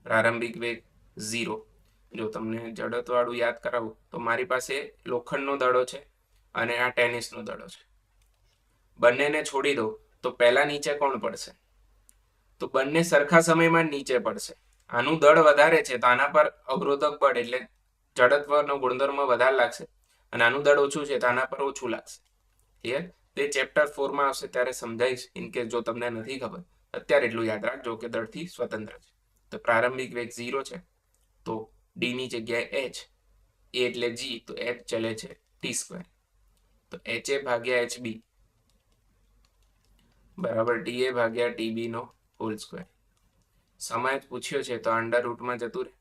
પ્રારંભિક વેગ 0. જો તમને જડત્વવાળું યાદ કરાવું તો મારી પાસે લોખંડનો દડો છે અને આ ટેનિસનો દડો છે. બંનેને છોડી દો તો પહેલા નીચે કોણ પડશે? તો બંને સરખા સમયમાં નીચે પડશે. આનું દળ વધારે છે તો આના પર અવરોધક બળ એટલે જડત્વનો ગુણધર્મ વધારે લાગશે, અને આનું દળ ઓછું છે તો આના પર ઓછું લાગશે. ક્લિયર? તે ચેપ્ટર 4 માં આવશે ત્યારે સમજાઈશ. ઇનકેસ જો તમને નથી ખબર અત્યારે એટલું યાદ રાખજો કે દળથી સ્વતંત્ર છે. તો પ્રારંભિક વેગ 0 છે, તો ડી ની જગ્યાએ h, એ એટલે g, તો h ચલે છે t². તો ha ભાગ્યા hb બરાબર ta ભાગ્યા tb નો હોલ સ્ક્વેર. સમય પૂછ્યો છે તો અંડર રૂટમાં જતું રહે.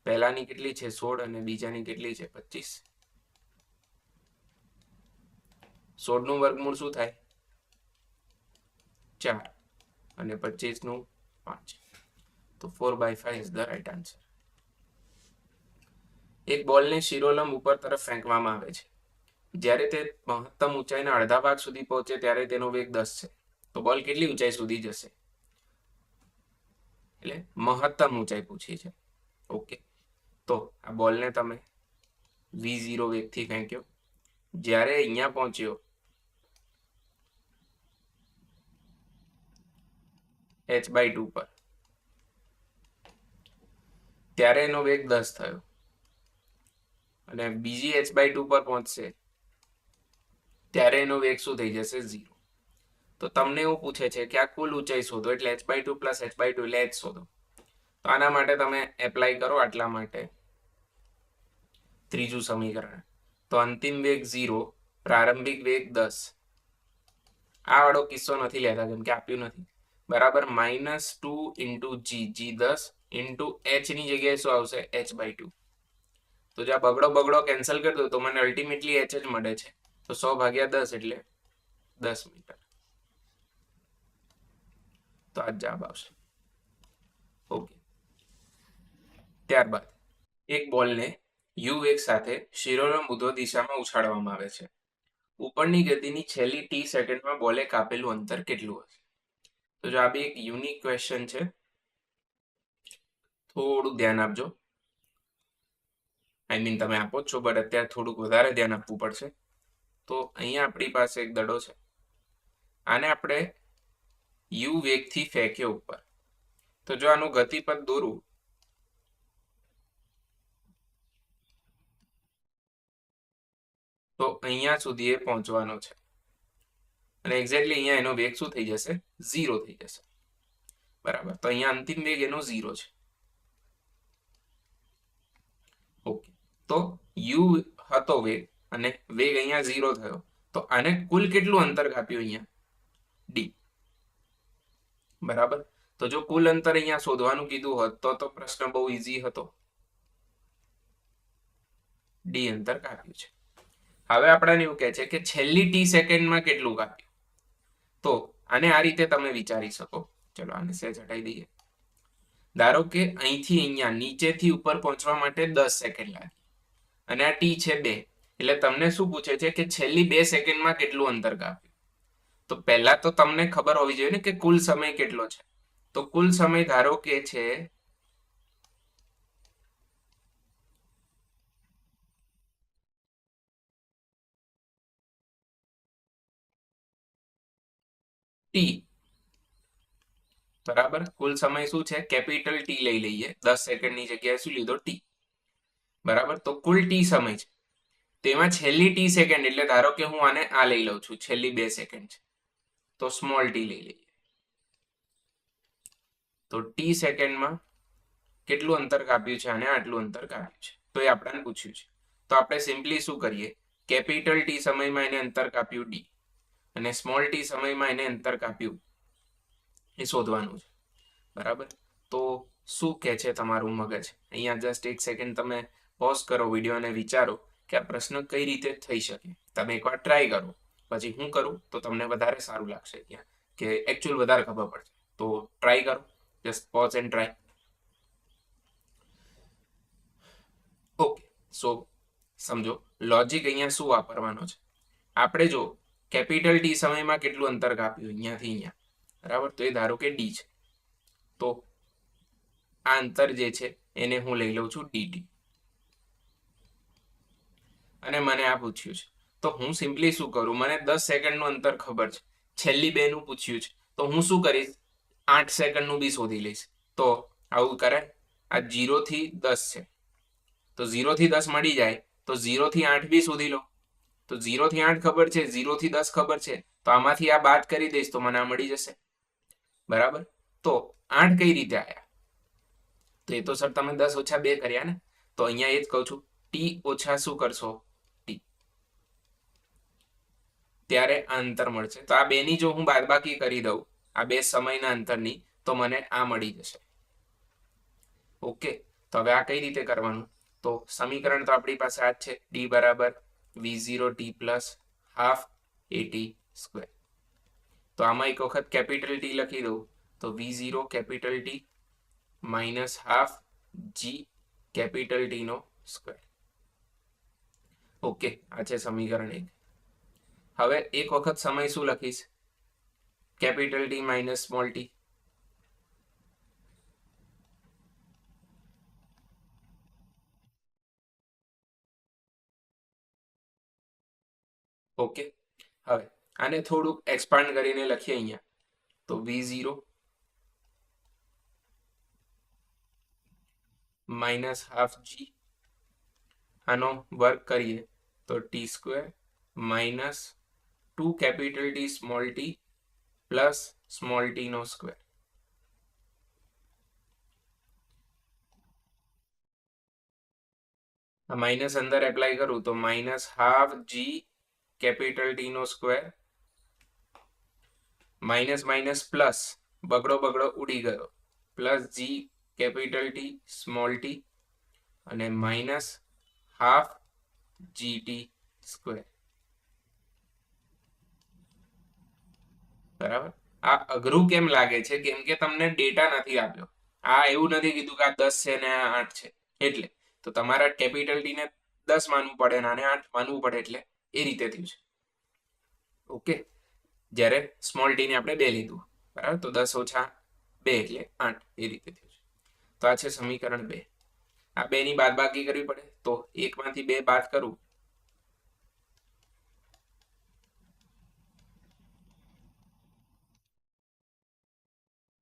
પહેલાની કેટલી છે? 16 અને બીજાની કેટલી છે? 25. 16 નું વર્ગમૂળ શું થાય? 4 અને 25 નું 5. તો 4/5 ઇઝ ધ રાઈટ આન્સર. એક બોલને શિરોલંબ ઉપર તરફ ફેંકવામાં આવે છે. જ્યારે તે મહત્તમ ઊંચાઈના અડધા ભાગ સુધી પહોંચે ત્યારે તેનો વેગ 10 છે. તો બોલ કેટલી ઊંચાઈ સુધી જશે? એટલે મહત્તમ ઊંચાઈ પૂછી છે. ઓકે, તો આ બોલને તમે v0 વેગથી ફેંક્યો. જ્યારે અહીંયા પહોંચ્યો h/2 પર, ત્યારે એનો વેગ 10 થયો, અને બીજી h/2 પર પહોંચશે ત્યારે એનો વેગ શું થઈ જશે? 0. તો તમને એવું પૂછે છે કે આ કુલ ઊંચાઈ શોધો, એટલે h/2 + h/2 એટલે h શોધો. તો આના માટે તમે એપ્લાય કરો આટલા માટે ત્રીજું સમીકરણ. તો અંતિમ વેગ 0, પ્રારંભિક વેગ 10. આ વાળો કિસ્સો નથી લેતા કેમ કે આપ્યું નથી. બરાબર -2 × g, g10 × h ની જગ્યાએ શું આવશે? h/2. તો જો આ બગડો કેન્સલ કરી દો તો મને અલ્ટિમેટલી h જ મળે છે. તો 100 ભાગ્યા 10 એટલે 10 મીટર. તો આ જવાબ આવશે. ઓકે. ત્યારબાદ એક બોલને યુ વેગ સાથે શિરોરમ ઉધ્વ દિશામાં ઉછાળવામાં આવે છે. ઉપરની ગતિની છેલ્લી ટી સેકન્ડમાં બોલે કાપેલું અંતર કેટલું હશે? તો જો આ બી એક યુનિક ક્વેશ્ચન છે, થોડું ધ્યાન આપજો. આઈ મીન તમે આપો જ છો, બટ અત્યારે થોડુંક વધારે ધ્યાન આપવું પડશે. તો અહીંયા આપણી પાસે એક દડો છે, આને આપણે યુ વેગથી ફેંક્યો ઉપર. તો જો આનું ગતિપથ દોરું તો અહીંયા સુધી એ પહોંચવાનો છે, અને એક્ઝેક્ટલી અહીંયા એનો વેગ શું થઈ જશે? 0 થઈ જશે. બરાબર. તો અહીંયા અંતિમ વેગ એનો 0 છે. ઓકે. તો યુ હતો વેગ અને વેગ અહીંયા 0 થયો, તો આને કુલ કેટલું અંતર કાપ્યું? અહીંયા ડી. બરાબર. તો જો કુલ અંતર અહીંયા શોધવાનું કીધું હોત તો પ્રશ્ન બહુ ઈઝી હતો. ડી અંતર કાપ્યું છે. હવે આપણને એવું કહે છે કે છેલ્લી ટી સેકન્ડમાં કેટલું કાપ્યું. તો આને આ રીતે તમે વિચારી શકો. ચલો આને સહેજ હટાવી દઈએ. ધારો કે અહીંથી અહીંયા નીચેથી ઉપર પહોંચવા માટે 10 સેકન્ડ લાગી અને આ ટી છે 2, એટલે તમને શું પૂછે છે કે છેલ્લી 2 સેકન્ડમાં કેટલું અંતર કાપ્યું. તો પહેલા તો તમને ખબર હોવી જોઈએ ને કે કુલ સમય કેટલો છે. તો કુલ સમય ધારો કે છે ટી. બરાબર. કુલ સમય શું છે? કેપિટલ ટી લઈ લઈએ. 10 સેકન્ડની જગ્યાએ શું લીધો? ટી. બરાબર. તો કુલ ટી સમય છે, તેમાં છેલ્લી ટી સેકન્ડ એટલે ધારો કે હું આને આ લઈ લઉં છું, છેલ્લી 2 સેકન્ડ છે, તો સ્મોલ ટી લઈ લઈએ. તો ટી સેકન્ડમાં કેટલું અંતર કાપ્યું છે? અને આટલું અંતર કાપ્યું છે. તો એ આપણને પૂછ્યું છે. તો આપણે સિમ્પલી શું કરીએ? કેપિટલ ટી સમયમાં એને અંતર કાપ્યું ડી, અને સ્મોલ ટી સમયમાં એને અંતર કાપ્યું એ શોધવાનું છે. બરાબર. તો શું કહે છે તમારું મગજ? અહીંયા જસ્ટ 1 સેકન્ડ તમે પોઝ કરો વિડીયો અને વિચારો કે આ પ્રશ્ન કઈ રીતે થઈ શકે. તમે એકવાર ટ્રાય કરો, પછી હું કરું તો તમને વધારે સારું લાગશે, ત્યાં કે એકચ્યુઅલ વધારે ખબર પડશે. તો ટ્રાય કરો, just pause and try. Okay. So સમજો લોજિક અહીંયા શું વાપરવાનો છે. આપણે જો કેપિટલ ટી સમયમાં કેટલું અંતર કાપ્યું અહીંયાથી અહીંયા, બરાબર. તો એ ધારો કે ડી છે, તો આ અંતર જે છે એને હું લઈ લઉં છું ડીટી, અને મને આ પૂછ્યું છે. તો હું સિમ્પલી શું કરું? મને 10 સેકન્ડનું અંતર ખબર છે, છેલ્લી 2 નું પૂછ્યું છે, તો હું શું કરીશ? 8 સેકન્ડનું બી શોધી લઈશ. તો આવું કરાય? આ 0 થી 10 છે, તો 0 થી 10 મળી જાય, તો 0 થી 8 બી શોધી લો. તો 0 થી 8 ખબર છે, 0 થી 10 ખબર છે, તો આમાંથી આ બાદ કરી દઈશ તો મને આ મળી જશે. બરાબર. તો 8 કઈ રીતે આવ્યા? તો એ તો સર તમે 10 ઓછા 2 કર્યા ને. તો અહીંયા એ જ કહું છું, ટી ઓછા શું કરશો? ટી. ત્યારે આ અંતર મળશે. તો આ 2 ની જો હું બાદબાકી કરી દઉં, આ 2 સમયના અંતરની, તો મને આ મળી જશે. ઓકે. તો હવે આ કઈ રીતે કરવાનું? તો સમીકરણ તો આપણી પાસે આ જ છે, ડી બરાબર v0 t plus half a t square. તો આમાં એક વખત કેપિટલ ટી લખી દઉં, તો v0 capital T minus half g capital T નો સ્ક્વેર. ઓકે. આ છે સમીકરણ 1. હવે એક વખત સમય શું લખીશ? Capital T minus small T. Okay. હવે આને થોડુંક એક્સપાન્ડ કરીને લખીએ અહીંયા, તો v0 માઇનસ હાફ જી, આનો વર્ક કરીએ તો T square minus 2 capital T small t plus small t નો સ્ક્વેર. આ માઇનસ અંદર એપ્લાય કરું તો minus half g capital T નો સ્ક્વેર, માઇનસ માઇનસ પ્લસ, બગડો બગડો ઉડી ગયો, plus g capital T small t, અને માઇનસ હાફ જીટી સ્ક્વેર. બરાબર. આ અઘરું કેમ લાગે છે? કેમ કે તમને ડેટા નથી આપ્યો. આ એવું નથી કીધું કે આ 10 છે ને આ 8 છે એટલે. તો તમારા કેપિટલ ટી ને 10 માનવું પડે ને આને 8 માનવું પડે, એટલે એ રીતે થયું છે. ઓકે. જ્યારે સ્મોલ ટી ને આપણે 2 લીધું, બરાબર, તો 10 ઓછા 2 એટલે 8 એ રીતે થયું છે. તો આ છે સમીકરણ 2. આ 2 ની બાદબાકી કરવી પડે, તો 1 માંથી 2 બાદ કરું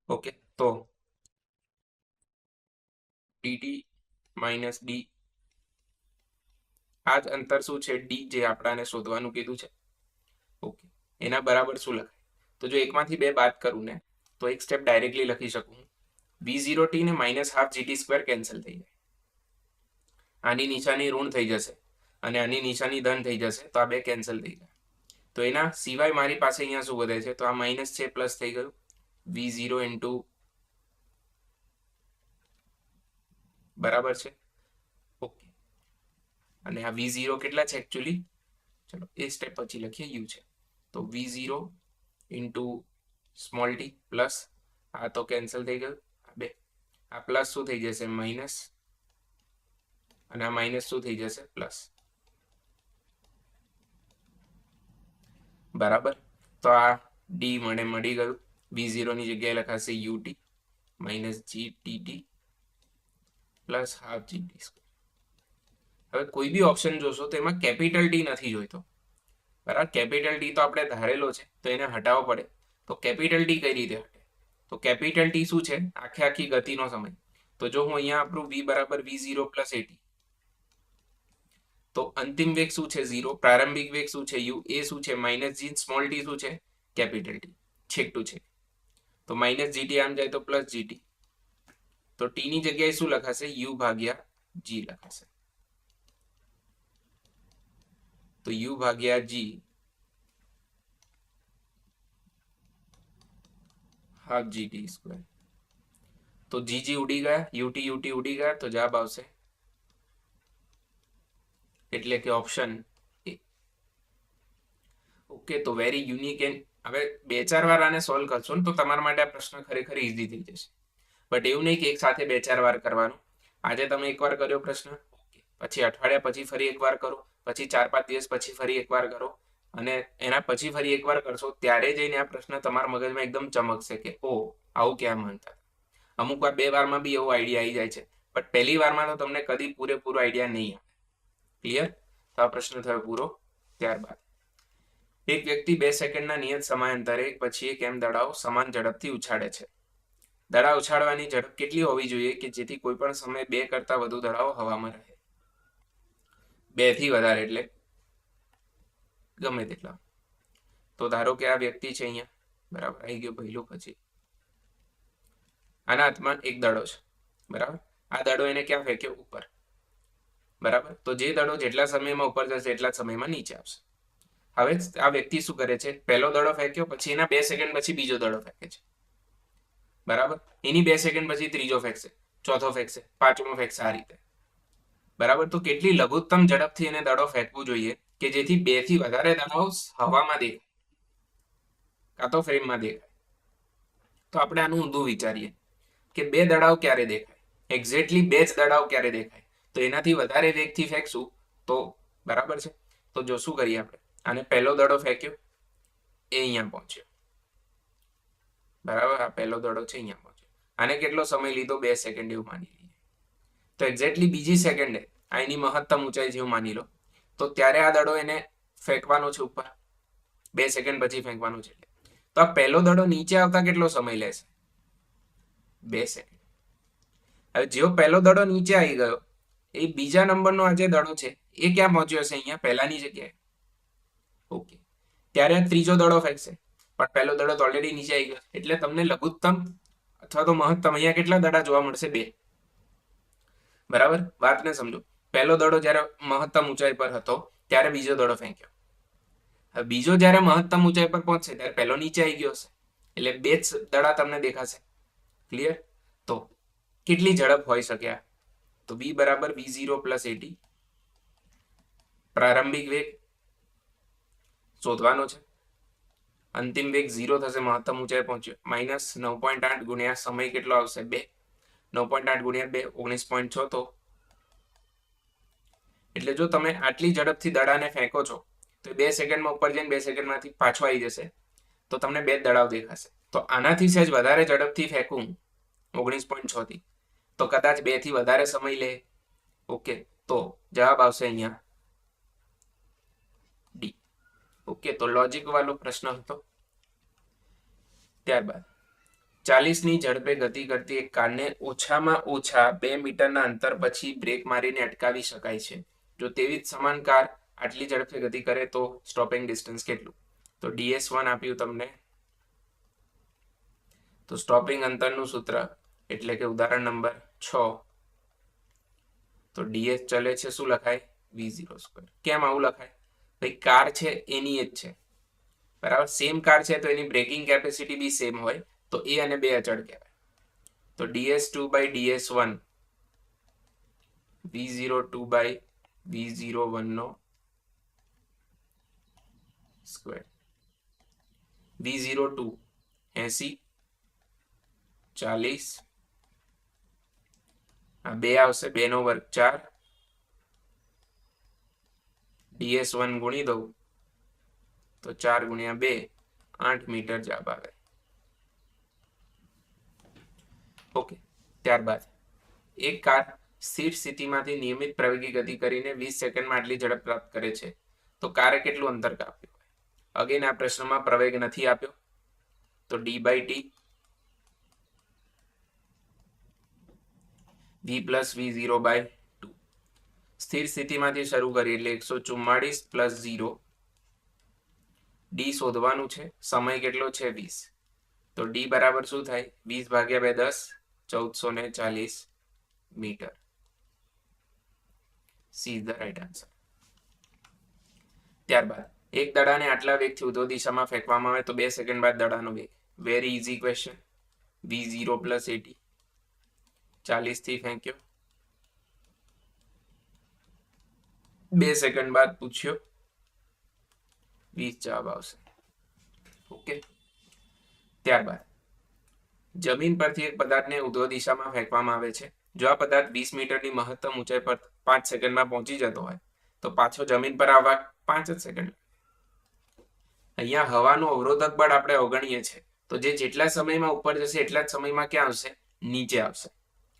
ઓકે, તો ડીટી માઇનસ ડી, આ જ અંતર શું છે? ડી, જે આપણાને શોધવાનું કીધું છે. ઓકે, એના બરાબર શું લખાય? તો જો 1 માંથી 2 બાદ કરું ને, તો એક સ્ટેપ ડાયરેક્ટલી લખી શકું. v0t ને -12 gt² કેન્સલ થઈ જાય. આની નિશાની ઋણ થઈ જશે અને આની નિશાની ધન થઈ જશે, તો આ 2 કેન્સલ થઈ જાય. તો એના સિવાય મારી પાસે અહીંયા શું વધે છે? તો આ માઇનસ છે, પ્લસ થઈ ગયું. v0 ઇન્ટુ, બરાબર છે. ઓકે, અને આ v0 કેટલા છે એકચ્યુઅલી? ચલો એ સ્ટેપ પછી લખીએ, u છે. તો v0 into small t plus આ તો કેન્સલ થઈ ગયું, આ 2. આ પ્લસ શું થઈ જશે? માઇનસ, અને આ માઇનસ શું થઈ જશે? પ્લસ. બરાબર. તો આ ડી મને મળી ગયું. v0 ની જગ્યાએ લખાશે ut minus gtt plus half gt². હવે કોઈ બી ઓપ્શન જોશો તો એમાં કેપિટલ ટી નથી જોઈતો, બરાબર. કેપિટલ ટી તો આપણે ધારેલો છે, તો એને હટાવવો પડે. તો કેપિટલ ટી કઈ રીતે હટે? તો કેપિટલ ટી શું છે? આખી ગતિનો સમય. તો જો હું અહીંયા આપણું v બરાબર v0 પ્લસ at, તો અંતિમ વેગ શું છે? 0. પ્રારંભિક વેગ શું છે? u. એ શું છે? માઇનસ જી. સ્મોલ ટી શું છે? Capital T. છેક ટુ છેક. તો માઇનસ જીટી આમ જાય તો પ્લસ જીટી. તો ટી ની જગ્યાએ શું લખાશે? u ભાગ્યા જી લખાશે. તો u ભાગ્યા જી હાફ gt². તો જીજી ઉડી ગયા, યુટી યુટી ઉડી ગયા, તો જવાબ આવશે એટલે કે ઓપ્શન એ. ઓકે, તો વેરી યુનિક. એન્ડ હવે 2-4 વાર આને સોલ્વ કરશો ને તો તમારા માટે આ પ્રશ્ન ખરેખર ઈઝી થઈ જશે. બટ એવું નહીં કે એક સાથે 2-4 વાર કરવાનું. આજે તમે એકવાર કર્યો પ્રશ્ન, પછી અઠવાડિયા પછી ફરી એકવાર કરો, પછી 4-5 દિવસ પછી ફરી એકવાર કરો, અને એના પછી ફરી એકવાર કરશો, ત્યારે જઈને આ પ્રશ્ન તમારા મગજમાં એકદમ ચમકશે કે ઓ, આવું ક્યાં માનતા. અમુક વાર 2 વારમાં બી એવો આઈડિયા આવી જાય છે, બટ પહેલી વારમાં તો તમને કદી પૂરેપૂરો આઈડિયા નહીં આવે. ક્લિયર? તો આ પ્રશ્ન થયો પૂરો. ત્યારબાદ એક વ્યક્તિ 2 સેકન્ડના નિયત સમયાંતરે પછી એક એમ દડાઓ સમાન ઝડપથી ઉછાળે છે. દડા ઉછાળવાની ઝડપ કેટલી હોવી જોઈએ કે જેથી કોઈ પણ સમયે 2 કરતા વધુ દડાઓ હવામાં રહે? 2 થી વધારે એટલે ગમે તેટલા. તો ધારો કે આ વ્યક્તિ છે અહીંયા, બરાબર, આવી ગયો પહેલું. પછી આના હાથમાં એક દડો છે, બરાબર. આ દડો એને ક્યાં ફેંક્યો? ઉપર, બરાબર. તો જે દડો જેટલા સમયમાં ઉપર જશે એટલા સમયમાં નીચે આવશે. હવે આ વ્યક્તિ શું કરે છે? પહેલો દડો ફેંક્યો, પછી એના 2 સેકન્ડ પછી બીજો દડો ફેંકે છે, બરાબર. એની 2 સેકન્ડ પછી ત્રીજો ફેંકશે, ચોથો ફેંકશે, પાંચમો ફેંકશે, આ રીતે, બરાબર. તો કેટલી લઘુત્તમ ઝડપથી એને દડો ફેંકવું જોઈએ કે જેથી 2 થી વધારે દડાઓ હવામાં દેખાય કાં તો ફ્રેમમાં દેખાય? તો આપણે આનું ઊંધું વિચારીએ કે 2 દડાઓ ક્યારે દેખાય? એક્ઝેક્ટલી 2 જ દડાઓ ક્યારે દેખાય? તો એનાથી વધારે વેગથી ફેંકશું તો, બરાબર છે. તો જો શું કરીએ આપણે, આને પહેલો દડો ફેંક્યો, એ અહીંયા પહોંચ્યો, બરાબર. આ પહેલો દડો છે, અહીંયા પહોંચ્યો. આને કેટલો સમય લીધો? 2 સેકન્ડ એવું માની લઈએ. તો એક્ઝેક્ટલી બીજી સેકન્ડે આ એની મહત્તમ ઊંચાઈ જેવું માની લો, તો ત્યારે આ દડો એને ફેંકવાનો છે ઉપર, 2 સેકન્ડ પછી ફેંકવાનો છે. તો આ પહેલો દડો નીચે આવતા કેટલો સમય લેશે? 2 સેકન્ડ. હવે જેવો પહેલો દડો નીચે આવી ગયો, એ બીજા નંબરનો આ જે દડો છે એ ક્યાં પહોંચ્યો હશે? અહીંયા પહેલાની જગ્યાએ. ઓકે, ત્યારે ત્રીજો દડો ફેંકશે, પણ પહેલો દડો તો ઓલરેડી નીચે આવી ગયો, એટલે તમને લઘુત્તમ અથવા તો મહત્તમ અહીંયા કેટલા દડા જોવા મળશે? 2, બરાબર. વાતને સમજો. પહેલો દડો જ્યારે મહત્તમ ઊંચાઈ પર હતો ત્યારે બીજો દડો ફેંક્યો. હવે બીજો જ્યારે મહત્તમ ઊંચાઈ પર પહોંચશે ત્યારે પહેલો નીચે આવી ગયો હશે, એટલે 2 જ દડા તમને દેખાશે. ક્લિયર? તો કેટલી ઝડપ હોઈ શકે? તો v બરાબર v0 પ્લસ at, પ્રારંભિક વેગ શોધવાનો છે. અંતિમ વેગ 0 થશે, મહત્તમ ઊંચાઈ પહોંચ્યો. -9.8 ગુણ્યા સમય કેટલો આવશે? 2. 9.8 ગુણ્યા 2 19.6. તો એટલે જો તમે આટલી ઝડપથી દડાને ફેંકો છો તો 2 સેકન્ડમાં ઉપર જઈને 2 સેકન્ડમાંથી પાછો આવી જશે, તો તમને 2 દડાવ દેખાશે. તો આનાથી સહેજ વધારે ઝડપથી ફેંકું 19.6 થી તો કદાચ 2 થી વધારે સમય લે. ઓકે, તો જવાબ આવશે અહીંયા ડી. ઓકે, તો લોજિક વાળો પ્રશ્ન હતો. ત્યારબાદ 40 ની ઝડપે ગતિ કરતી એક કારને ઓછામાં ઓછા 2 મીટરના અંતર પછી બ્રેક મારીને અટકાવી શકાય છે. જો તેવી જ સમાન કાર આટલી ઝડપે ગતિ કરે તો સ્ટોપિંગ ડિસ્ટન્સ કેટલું? તો DS1 આપ્યું તમને. તો સ્ટોપિંગ અંતરનું સૂત્ર એટલે કે ઉદાહરણ નંબર 6. તો DS ચલે છે, શું લખાય? V02. કેમ આવું લખાય? ભાઈ કાર છે એની જ છે, બરાબર. સેમ કાર છે તો એની બ્રેકિંગ કેપેસિટી બી સેમ હોય, તો એ અને 2 અચળ કહેવાય. તો DS2/DS1 V02/V01 નો સ્ક્વેર. V02 80, 40, આ 2 આવશે, 2 નો વર્ગ 4. DS1 ગુણી દઉં તો 4 ગુણ્યા 2 8 મીટર જવાબ આવે. ઓકે, ત્યારબાદ એક કાર સ્થિર સ્થિતિમાંથી નિયમિત પ્રવેગી ગતિ કરીને 20 સેકન્ડમાં આટલી ઝડપ પ્રાપ્ત કરે છે, તો કારે કેટલું અંતર કાપ્યું? અગેન આ પ્રશ્નમાં પ્રવેગ નથી આપ્યો, તો D/T V+V0/2. સ્થિર સ્થિતિમાંથી શરૂ કરી એટલે 144 + 0. ડી શોધવાનું છે, સમય કેટલો છે? 20. તો ડી બરાબર શું થાય? 20/2 10, 1440 મીટર. C is the right answer. ત્યારબાદ એક દડાને આટલા વેગથી ઉધ્વ દિશામાં ફેંકવામાં આવે તો 2 સેકન્ડ બાદ દડાનો વેગ. Very easy question. V0 + 80. 40 થી ફેંક્યો, 2 સેકન્ડ બાદ પૂછ્યો, 20 જવાબ આવશે. ઓકે, ત્યારબાદ જમીન પરથી એક પદાર્થને ઉધ્વ દિશામાં ફેંકવામાં આવે છે. જો આ પદાર્થ 20 મીટરની મહત્તમ ઊંચાઈ પર 5 સેકન્ડમાં પહોંચી જતો હોય તો પાછો જમીન પર આવવા 5 જ સેકન્ડ. અહીંયા હવાનું અવરોધક બળ આપણે અવગણીએ છીએ, તો જે જેટલા સમયમાં ઉપર જશે એટલા જ સમયમાં ક્યાં આવશે? નીચે આવશે.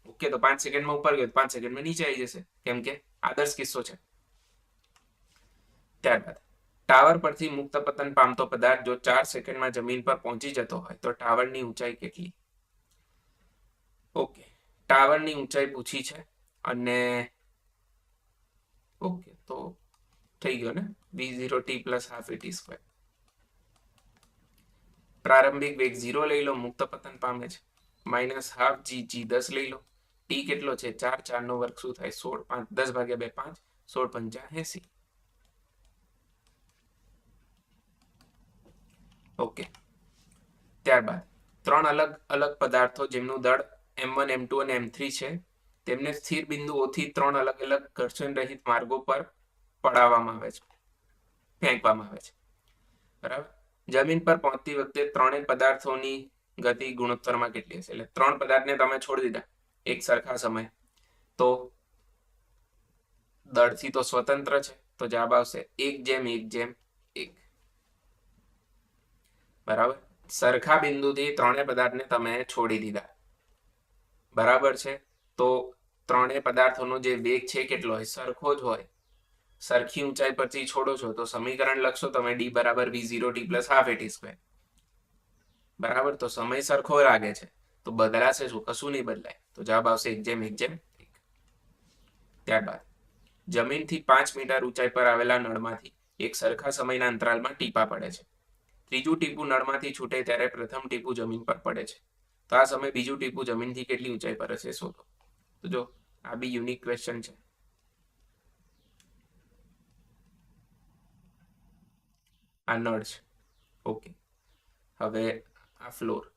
ઓકે, તો 5 સેકન્ડમાં ઉપર ગયો 5 સેકન્ડમાં નીચે આવી જશે, કેમ કે આદર્શ કિસ્સો છે. ત્યારબાદ ટાવર પરથી મુક્ત પતન પામતો પદાર્થ જો 4 સેકન્ડમાં જમીન પર પહોંચી જતો હોય તો ટાવરની ઊંચાઈ કેટલી? ઓકે, ટાવરની ઊંચાઈ પૂછી છે અને ઓકે, તો થઈ ગયો ને, V0T + ½ AT². પ્રારંભિક વેગ 0 લઈ લો, મુક્ત પતન પામે છે, -12 g 10 લઈ લો. ટી કેટલો છે? 4, 4 નો વર્ગ શું થાય? 16, 5 10/2 5, 16 × 5 80. ઓકે, ત્યારબાદ 3 અલગ અલગ પદાર્થો જેમનું દળ m1 m2 અને m3 છે તેમને સ્થિર બિંદુઓથી 3 અલગ અલગ ઘર્ષણ રહિત માર્ગો પર પડાવવામાં આવે છે, ફેંકવામાં આવે છે, બરાબર. જમીન પર પહોંચતી વખતે ત્રણેય પદાર્થોની ગતિ ગુણોત્તરમાં કેટલી હશે? એટલે 3 પદાર્થને તમે છોડી દીધા એક સરખા સમય, તો દળથી તો સ્વતંત્ર છે, તો જવાબ આવશે 1:1:1. બરાબર. સરખા બિંદુથી ત્રણેય પદાર્થને તમે છોડી દીધા, બરાબર છે. તો ત્રણેય પદાર્થોનો જે વેગ છે કેટલો હોય? સરખો જ હોય. સરખી ઊંચાઈ પરથી છોડો છો તો સમીકરણ લખશો તમે D = V0T + ½ AT². બરાબર, તો સમય સરખો લાગે છે તો બદલાશે શું? કશું નહીં બદલાય, તો જવાબ આવશે 1:1:1. ત્યારબાદ જમીનથી 5 મીટર ઊંચાઈ પર આવેલા નળમાંથી એક સરખા સમયના અંતરાલમાં ટીપા પડે છે. ત્રીજું ટીપું નળમાંથી છૂટે ત્યારે પ્રથમ ટીપું જમીન પર પડે છે, તો આ સમયે બીજું ટીપું જમીનથી કેટલી ઊંચાઈ પર હશે શોધો. તો જો આ બી યુનિક ક્વેશ્ચન છે. આ નળ છે. ઓકે, હવે આ ફ્લોર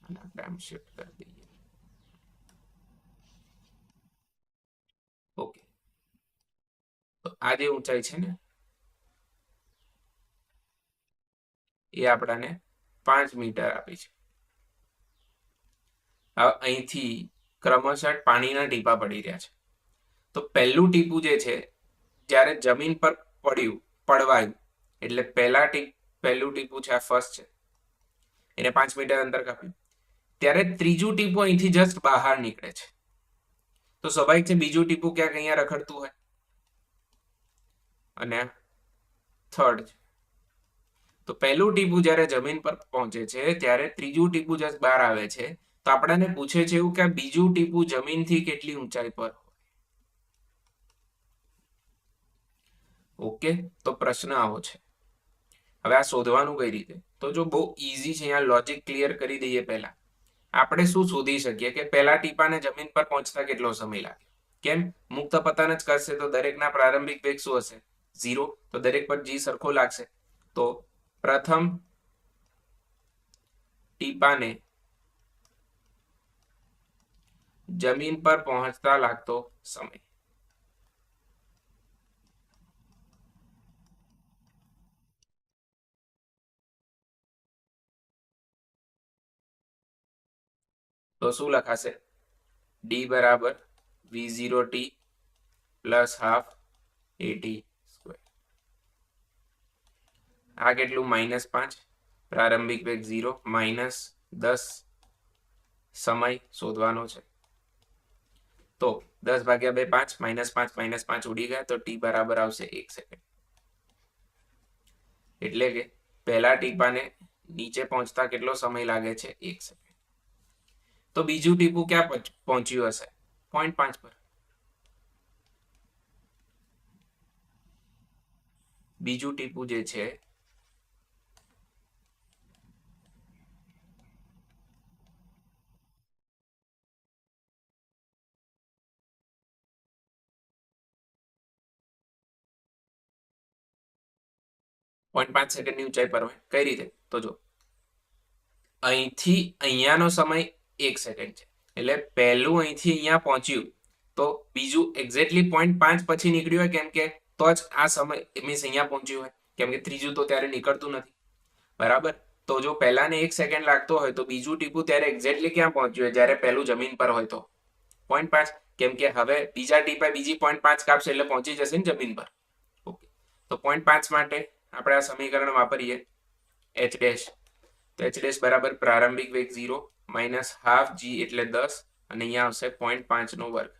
આપણે આમ શિફ્ટ કરી દઈએ. ઓકે, તો આ જે ઊંચાઈ છે ને એ આપણને 5 મીટર આપી છે. હવે અહીંથી ક્રમશઃ પાણીના ટીપા પડી રહ્યા છે. તો પહેલું ટીપું જે છે જ્યારે જમીન પર પડવાયું એટલે પહેલું ટીપું છે, આ ફર્સ્ટ છે, એને 5 મીટર અંતર કાપ્યું. ત્યારે ત્રીજું ટીપું અહીંથી જસ્ટ બહાર નીકળે છે. તો સ્વાભાવિક છે બીજું ટીપું ક્યાંક અહીંયા રખડતું હોય અને થર્ડ. તો પહેલું ટીપું જ્યારે જમીન પર પહોંચે છે ત્યારે ત્રીજું ટીપું જસ્ટ બહાર આવે છે. તો આપણને પૂછે છે એવું કે બીજું ટીપું જમીનથી કેટલી ઊંચાઈ પર. ઓકે, તો પ્રશ્ન આવો છે. હવે આ શોધવાનું કઈ રીતે? તો જો બહુ ઈઝી છે, અહીંયા લોજિક ક્લિયર કરી દઈએ. પહેલા આપણે શું શોધી શકીએ કે પહેલા ટીપાને જમીન પર પહોંચતા કેટલો સમય લાગે? કેમ? મુક્ત પતન જ કરશે તો દરેકના પ્રારંભિક વેગ શું હશે? 0. તો દરેક પર જી સરખો લાગશે. તો પ્રથમ ટીપાને જમીન પર પહોંચતા લાગતો સમય. તો શું લખાશે? ડી બરાબર v0t plus half at square. આ કેટલું? -5. પ્રારંભિક વેગ 0, -10 સમય શોધવાનો છે. તો 10 ભાગ્યા 2 5, -5 ઉડી ગયા. તો ટી બરાબર આવશે 1 સેકન્ડ. એટલે કે પહેલા ટીપાને નીચે પહોંચતા કેટલો સમય લાગે છે? 1 સેકન્ડ. તો બીજું ટીપું ક્યાં પહોંચ્યું હશે? 0.5 પર. બીજું ટીપું જે છે .5 સેકન્ડની ઊંચાઈ પર હોય. કઈ રીતે? તો જો અહીંથી અહીંયાનો સમય 1 સેકન્ડ છે. એટલે પહેલું અહીંથી અહીંયા પહોંચ્યું તો બીજું એક્ઝેક્ટલી 0.5 પછી નીકળ્યું હોય, કેમ કે તો જ આ સમય મીન્સ અહીંયા પહોંચ્યું હોય, કેમ કે ત્રીજું તો ત્યારે નીકળતું નથી. બરાબર. તો જો પહેલાને 1 સેકન્ડ લાગતો હોય તો બીજું ટીપું ત્યારે એક્ઝેક્ટલી ક્યાં પહોંચ્યું હોય? જ્યારે પહેલું જમીન પર હોય તો 0.5. કેમ કે હવે બીજા ટીપા બીજી 0.5 કાપશે એટલે પહોંચી જશે ને જમીન પર. ઓકે, તો 0.5 માટે આપણે આ સમીકરણ વાપરીએ h ડેશ. તો h ડેશ બરાબર પ્રારંભિક વેગ 0 માઇનસ હાફ g એટલે 10 અને અહીંયા આવશે 0.5 નો વર્ગ.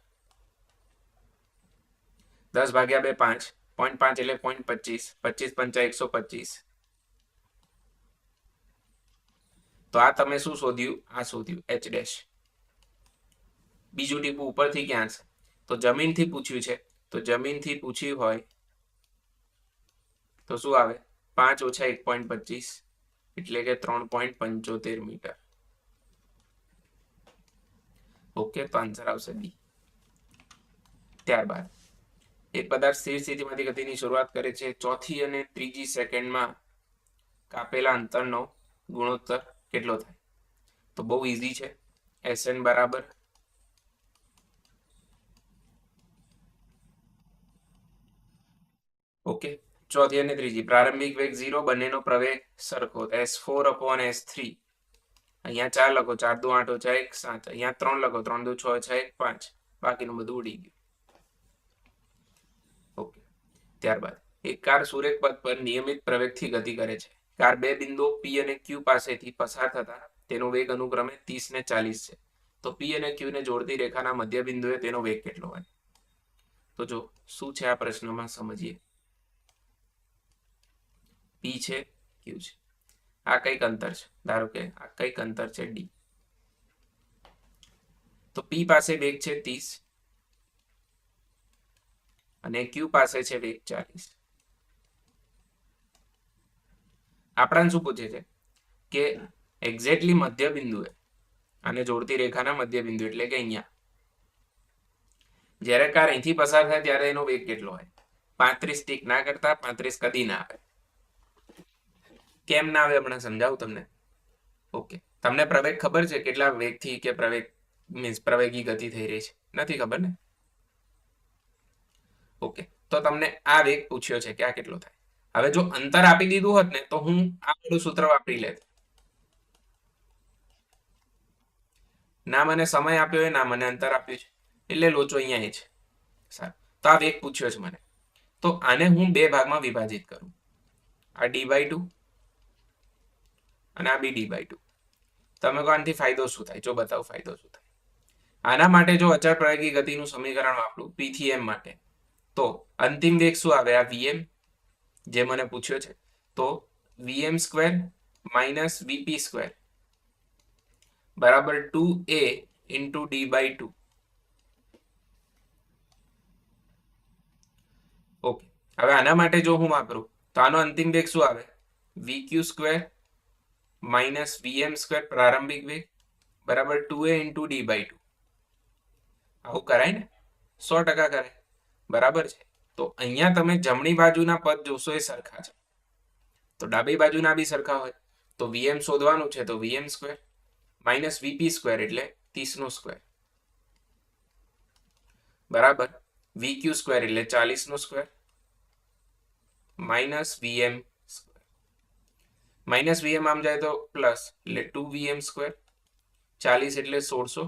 10 ભાગ્યા 2 5, 0.5 એટલે 0.25, 25 પંચા 125. તો આ તમે શું શોધ્યું? આ શોધ્યું h ડેશ. બીજું ટીપું ઉપરથી ક્યાં છે? તો જમીનથી પૂછ્યું છે. તો જમીનથી પૂછ્યું હોય તો શું આવે? 5 ઓછા 1.25 એટલે કે 3.75 મીટર. ઓકે, તો આન્સર આવશે બી. ત્યારબાદ એક પદાર્થ સ્થિર સ્થિતિમાંથી ગતિની શરૂઆત કરે છે. ચોથી અને ત્રીજી સેકન્ડમાં કાપેલા અંતરનો ગુણોત્તર કેટલો થાય? તો બહુ ઈઝી છે. Sn બરાબર ઓકે, ચોથી અને ત્રીજી પ્રારંભિક વેગ 0, બંનેનો પ્રવેગ સરખો. S4/S3. અહીંયા 4 લખો, 4 દુ 8 ઓછા 1 7. અહીંયા 3 લખો, 3 દુ 6 ઓછા 1 5. બાકીનું બધું ઉડી ગયું. ઓકે, ત્યારબાદ એક કાર સુરેખ પથ પર નિયમિત પ્રવેગથી ગતિ કરે છે. કાર બે બિંદુઓ P અને Q પાસેથી પસાર થતા તેનો વેગ અનુક્રમે 30 ને 40 છે. તો P અને Q ને જોડતી રેખાના મધ્ય બિંદુએ તેનો વેગ કેટલો હોય? તો જો શું છે આ પ્રશ્નમાં સમજીએ. P છે, Q છે. આ કઈક અંતર છે. ધારો કે આ કઈક અંતર છે D. તો P પાસે વેગ છે 30 અને Q પાસે છે વેગ 40. આપણને શું પૂછે છે કે એક્ઝેક્ટલી મધ્ય બિંદુએ અને જોડતી રેખાના મધ્ય બિંદુ એટલે કે અહીંયા જ્યારે કાર અહીંથી પસાર થાય ત્યારે એનો વેગ કેટલો હોય? 35 ટીક ના કરતા 35 કદી ના આવે. કેમ ના આવે હમણાં સમજાવું તમને. ઓકે, તમને પ્રવેગ ખબર છે કેટલા વેગથી કે પ્રવેગ મીન્સ પ્રવેગી ગતિ થઈ રહી છે? નથી ખબર ને. ઓકે, તો તમને આ વેગ પૂછ્યો છે કે આ કેટલો થાય? હવે જો અંતર આપી દીધું હોત ને તો હું આ બધું સૂત્ર વાપરી લેત. ના મને સમય આપ્યો હોય ના મને અંતર આપ્યું છે એટલે લોચો અહીંયા એ છે. સારું, તો આ વેગ પૂછ્યો છે મને, તો આને હું બે ભાગમાં વિભાજિત કરું, આ d/2 અને આ બી d/2. તમે કહો આનાથી ફાયદો શું થાય? જો બતાવો ફાયદો શું થાય. આના માટે જો અચળ પ્રાયોગિક ગતિનું સમીકરણ વાપરું p થી m માટે, તો અંતિમ વેગ શું આવે? આ vm જે મને પૂછ્યો છે, તો vm² માઇનસ vp² બરાબર 2a ઇન્ટુ d/2. ઓકે, હવે આના માટે જો હું વાપરું તો આનો અંતિમ વેગ શું આવે? vq² માઇનસ vm² પ્રારંભિક વેગ બરાબર 2a ઇન્ટુ d/2. આવું કરાય ને? 100% કરાય. બરાબર છે. તો અહીંયા તમે જમણી બાજુના પદ જોશો એ સરખા છે, તો ડાબી બાજુના બી સરખા હોય. તો vm શોધવાનું છે, તો vm² માઇનસ vp² એટલે 30² બરાબર vq² એટલે 40² માઇનસ vm². માઇનસ vm આમ જાય તો પ્લસ એટલે 2vm², 40 એટલે 1600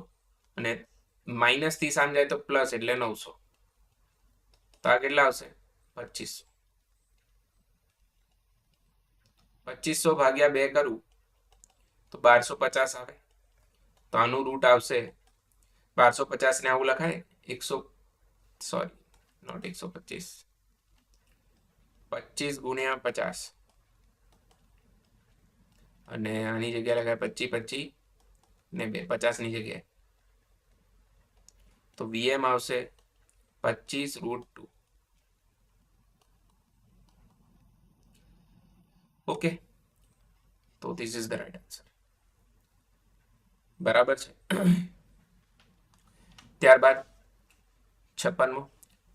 અને માઇનસ 30 આમ જાય તો પ્લસ એટલે 900. તો આ કેટલા આવશે? 2500. 2500 ભાગ્યા 2 કરું તો 1250 આવે. તો આનું રૂટ આવશે 1250 ને આવું લખાય 25 ગુણ્યા 50 અને આની જગ્યાએ લખાય 25 ને 2 50 ની જગ્યાએ, તો vm આવશે 25√2. ઓકે, તો this is the right answer. બરાબર છે. ત્યારબાદ 56મો,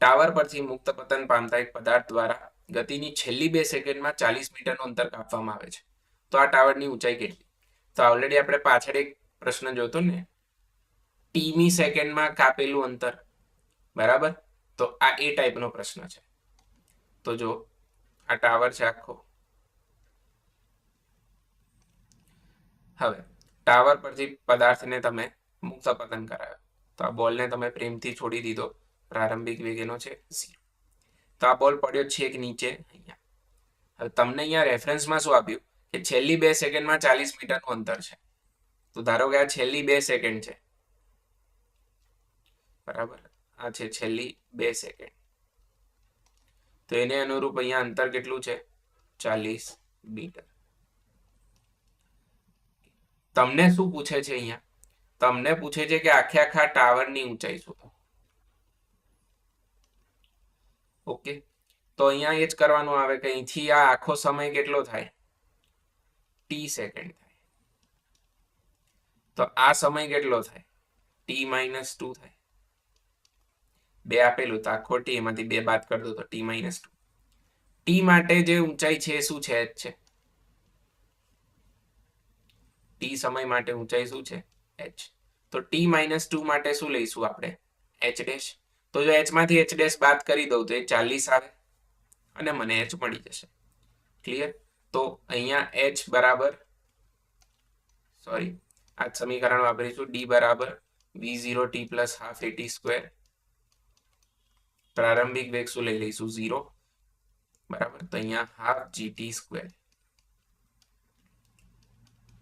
ટાવર પરથી મુક્ત પતન પામતા એક પદાર્થ દ્વારા ગતિની છેલ્લી 2 સેકન્ડમાં 40 મીટરનું અંતર કાપવામાં આવે છે, તો આ ટાવરની ઊંચાઈ કેટલી? તો ઓલરેડી આપણે પાછળ એક પ્રશ્ન જોતો ને, ટીમી સેકન્ડમાં કાપેલું અંતર, બરાબર? તો આ એ ટાઈપનો પ્રશ્ન છે. તો જો આ ટાવર છે આખો, હવે ટાવર પરથી પદાર્થને તમે મુક્ત પતન કરાયો, તો આ બોલને તમે પ્રેમથી છોડી દીધો, પ્રારંભિક વેગ એનો છે 0. તો આ બોલ પડ્યો છેક નીચે અહીંયા. હવે તમને અહીંયા રેફરન્સમાં શું આપ્યું કે છેલ્લી 2 સેકન્ડમાં 40 મીટરનું અંતર છે, તો ધારો કે આ છેલ્લી 2 સેકન્ડ છે, બરાબર? આ છે છેલ્લી 2 સેકન્ડ, તો એને અનુરૂપ અહીંયા અંતર કેટલું છે? 40 મીટર. તમને શું પૂછે છે અહીંયા? તમને પૂછે છે કે આખે આખા ટાવરની ઊંચાઈ શોધો. ઓકે, તો અહીંયા એ જ કરવાનું આવે કે અહીંથી આ આખો સમય કેટલો થાય? t સેકન્ડ થાય. તો આ સમય કેટલો થાય? t-2 થાય. 2 આપેલું તો આખો t, એમાંથી 2 બાદ કરી દો તો t-2. t માટે જે ઊંચાઈ છે શું છે? h છે. t સમય માટે ઊંચાઈ શું છે? h. તો t-2 માટે શું લઈશું આપણે? h'. તો જો h માંથી h' બાદ કરી દઉં તો એ 40 આવે અને મને h મળી જશે. ક્લિયર? તો અહીંયા h બરાબર, સોરી, આ સમીકરણ વાપરીશું, d બરાબર v0t પ્લસ હાફ at². પ્રારંભિક વેગ શું લઈ લઈશું? 0. બરાબર, તો અહીંયા હાફ gt².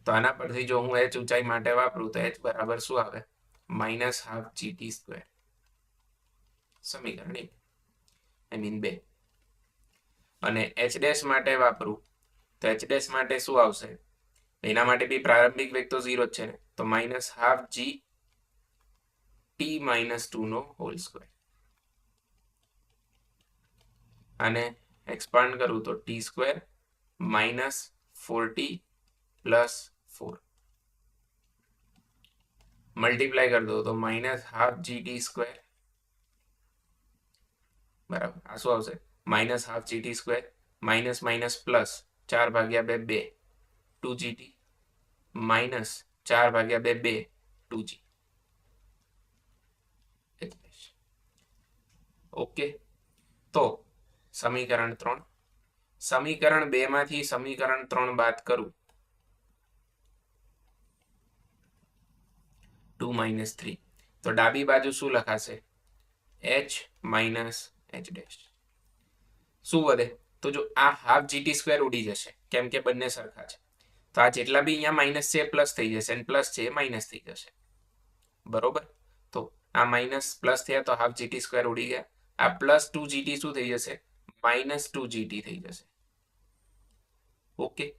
તો આના પરથી જો હું h ઊંચાઈ માટે વાપરું તો h બરાબર શું આવે? Minus half gt². સમીકરણ 2. અને h' માટે વાપરું તો h' માટે શું આવશે? એના માટે બી પ્રારંભિક વેગ તો 0 જ છે ને, તો માઇનસ હાફ g t-2². આને એક્સપાન્ડ કરું તો t² minus 4t plus 4 multiply કરી દો તો માઇનસ હાફ gt². બરાબર, આ શું આવશે? Minus half gt² minus minus plus 4/2 2gt minus 4/2 2g. Okay, તો સમીકરણ 3, સમીકરણ 2 માંથી સમીકરણ 3 બાદ કરું 2 - 3 તો ડાબી બાજુ શું લખાશે h - h ડેશ શું વધે તો જો આ હાફ જીટી સ્ક્વેર ઉડી જશે કેમ કે બંને સરખા છે તો આ જેટલા બી અહીંયા માઇનસ છે પ્લસ થઈ જશે અને પ્લસ છે માઇનસ થઈ જશે બરોબર તો આ માઇનસ પ્લસ થયા તો હાફ જીટી સ્ક્વેર ઉડી ગયા આ પ્લસ 2 જીટી શું થઈ જશે -2 જીટી થઈ જશે ઓકે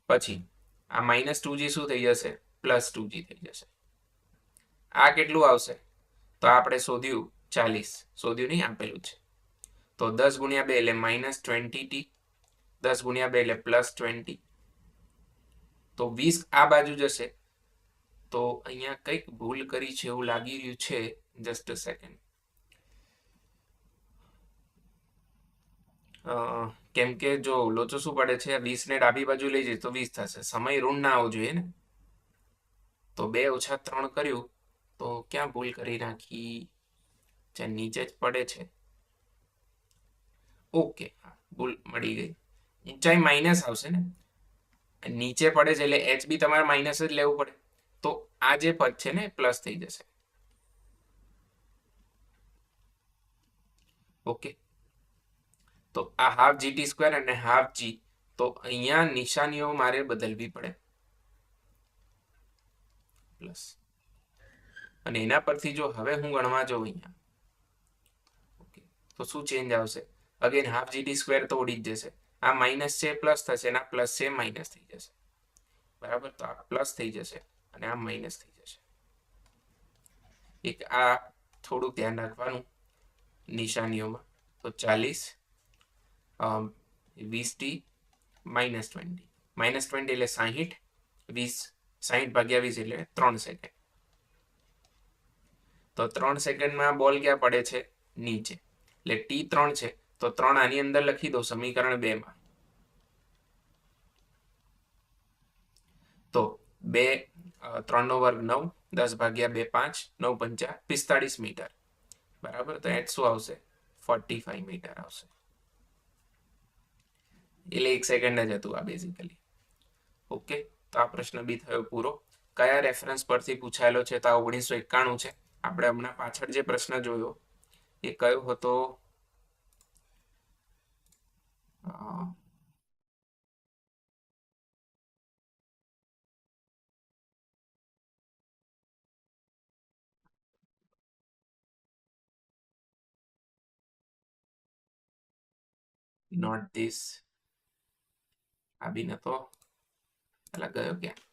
પછી આ -2g શું થઈ જશે +2g થઈ જશે આ કેટલું આવશે તો આપણે શોધ્યું 40 શોધ્યું નહીં આપેલું છે તો 10 × 2 એટલે -20t 10 × 2 એટલે +20 તો 20 આ બાજુ જશે તો અહીંયા કંઈક ભૂલ કરી છે એવું લાગી રહ્યું છે જસ્ટ અ સેકન્ડ કેમ કે જો લોચો શું પડે છે 20 ને ડાબી બાજુ લઈ જઈએ તો 20 થશે સમય ઋણ ના આવવો જોઈએ ને તો 2 - 3 કર્યું તો ક્યાં ભૂલ કરી નાખી જ્યાં નીચે જ પડે છે ઓકે ભૂલ મળી ગઈ ઊંચાઈ માઇનસ આવશે ને નીચે પડે છે એટલે h બી તમારે માઇનસ જ લેવું પડે તો આ જે પદ છે ને પ્લસ થઈ જશે ઓકે તો આ હાફ જીટી સ્ક્વેર અને હાફ જી તો અહીંયા નિશાનીઓ મારે બદલવી પડે પ્લસ અને એના પરથી જો હવે હું ગણવા જાઉં અહીંયા ઓકે તો શું ચેન્જ આવશે અગેન હાફ જીટી સ્ક્વેર તો ઉડી જ જશે આ માઇનસ છે પ્લસ થશે અને આ પ્લસ છે માઇનસ થઈ જશે બરાબર તો આ પ્લસ થઈ જશે અને આ માઇનસ થઈ જશે એક આ થોડુંક ધ્યાન રાખવાનું નિશાનીઓમાં તો 40 20t -20 -20 એટલે 60 20 60 ભાગ્યા 20 એટલે 3 સેકન્ડ તો 3 સેકન્ડમાં બોલ ક્યાં પડે છે નીચે એટલે t 3 છે તો 3 આની અંદર લખી દો સમીકરણ 2 માં તો 2 3 નો વર્ગ 9 10 ભાગ્યા 2 5 9 5 45 મીટર બરાબર તો h શું આવશે 45 મીટર આવશે એટલે 1 સેકન્ડ જ હતું આ બેઝિકલી ઓકે તો આ પ્રશ્ન બી થયો પૂરો કયા રેફરન્સ પરથી પૂછાયેલો છે તો આ 1991 છે આપણે હમણાં પાછળ જે પ્રશ્ન જોયો એ કયો હતો નોટ ધીસ આ બી નતો અલગ ગયો ક્યાં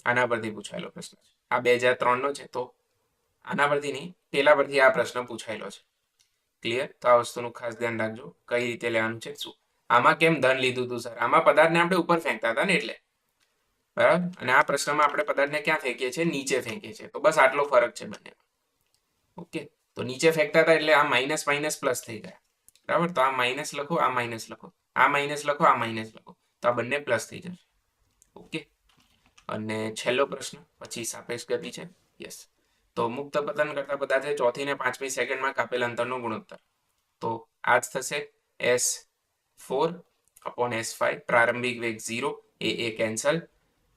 આના પરથી પૂછાયેલો પ્રશ્ન છે આ 2003 નો છે તો આના પરથી નહીં પેલા પરથી આ પ્રશ્ન પૂછાયેલો છે ક્લિયર તો આ વસ્તુનું ખાસ ધ્યાન રાખજો કઈ રીતે લેવાનું છે શું આમાં કેમ ધન લીધું હતું સર આમાં પદાર્થને આપણે ઉપર ફેંકતા હતા ને એટલે બરાબર અને આ પ્રશ્નમાં આપણે પદાર્થને ક્યાં ફેંકીએ છીએ નીચે ફેંકીએ છીએ તો બસ આટલો ફરક છે બંને ઓકે તો નીચે ફેંકતા હતા એટલે આ માઇનસ માઇનસ પ્લસ થઈ ગયા બરાબર તો આ માઇનસ લખો આ માઇનસ લખો આ માઇનસ લખો આ માઇનસ લખો તો આ બંને પ્લસ થઈ જશે ઓકે અને છેલ્લો પ્રશ્ન પછી સાપેક્ષ ગતિ છે યસ તો મુક્ત પતન કરતા પદાર્થે ચોથી ને 5મી સેકન્ડમાં કાપેલ અંતરનો ગુણોત્તર તો આ જ થશે s4/s5 પ્રારંભિક વેગ 0 એ કેન્સલ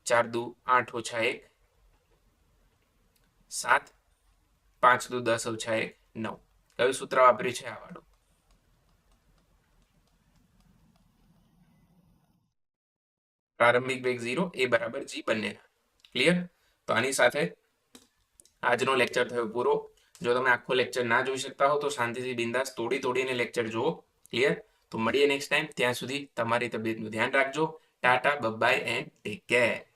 4 દુ 8 - 1 7 5 દુ 10 - 1 9 કયું સૂત્ર વાપર્યું છે આ વાળું પ્રારંભિક વેગ 0 એ બરાબર g બંનેના ક્લિયર તો આની સાથે આજનો લેક્ચર થયો પૂરો જો તમે આખો લેક્ચર ના જોઈ શકતા હો તો શાંતિથી બિંદાસ તોડીને લેક્ચર જુઓ ક્લિયર તો મળીએ નેક્સ્ટ ટાઈમ ત્યાં સુધી તમારી તબિયતનું ધ્યાન રાખજો Tata by and take care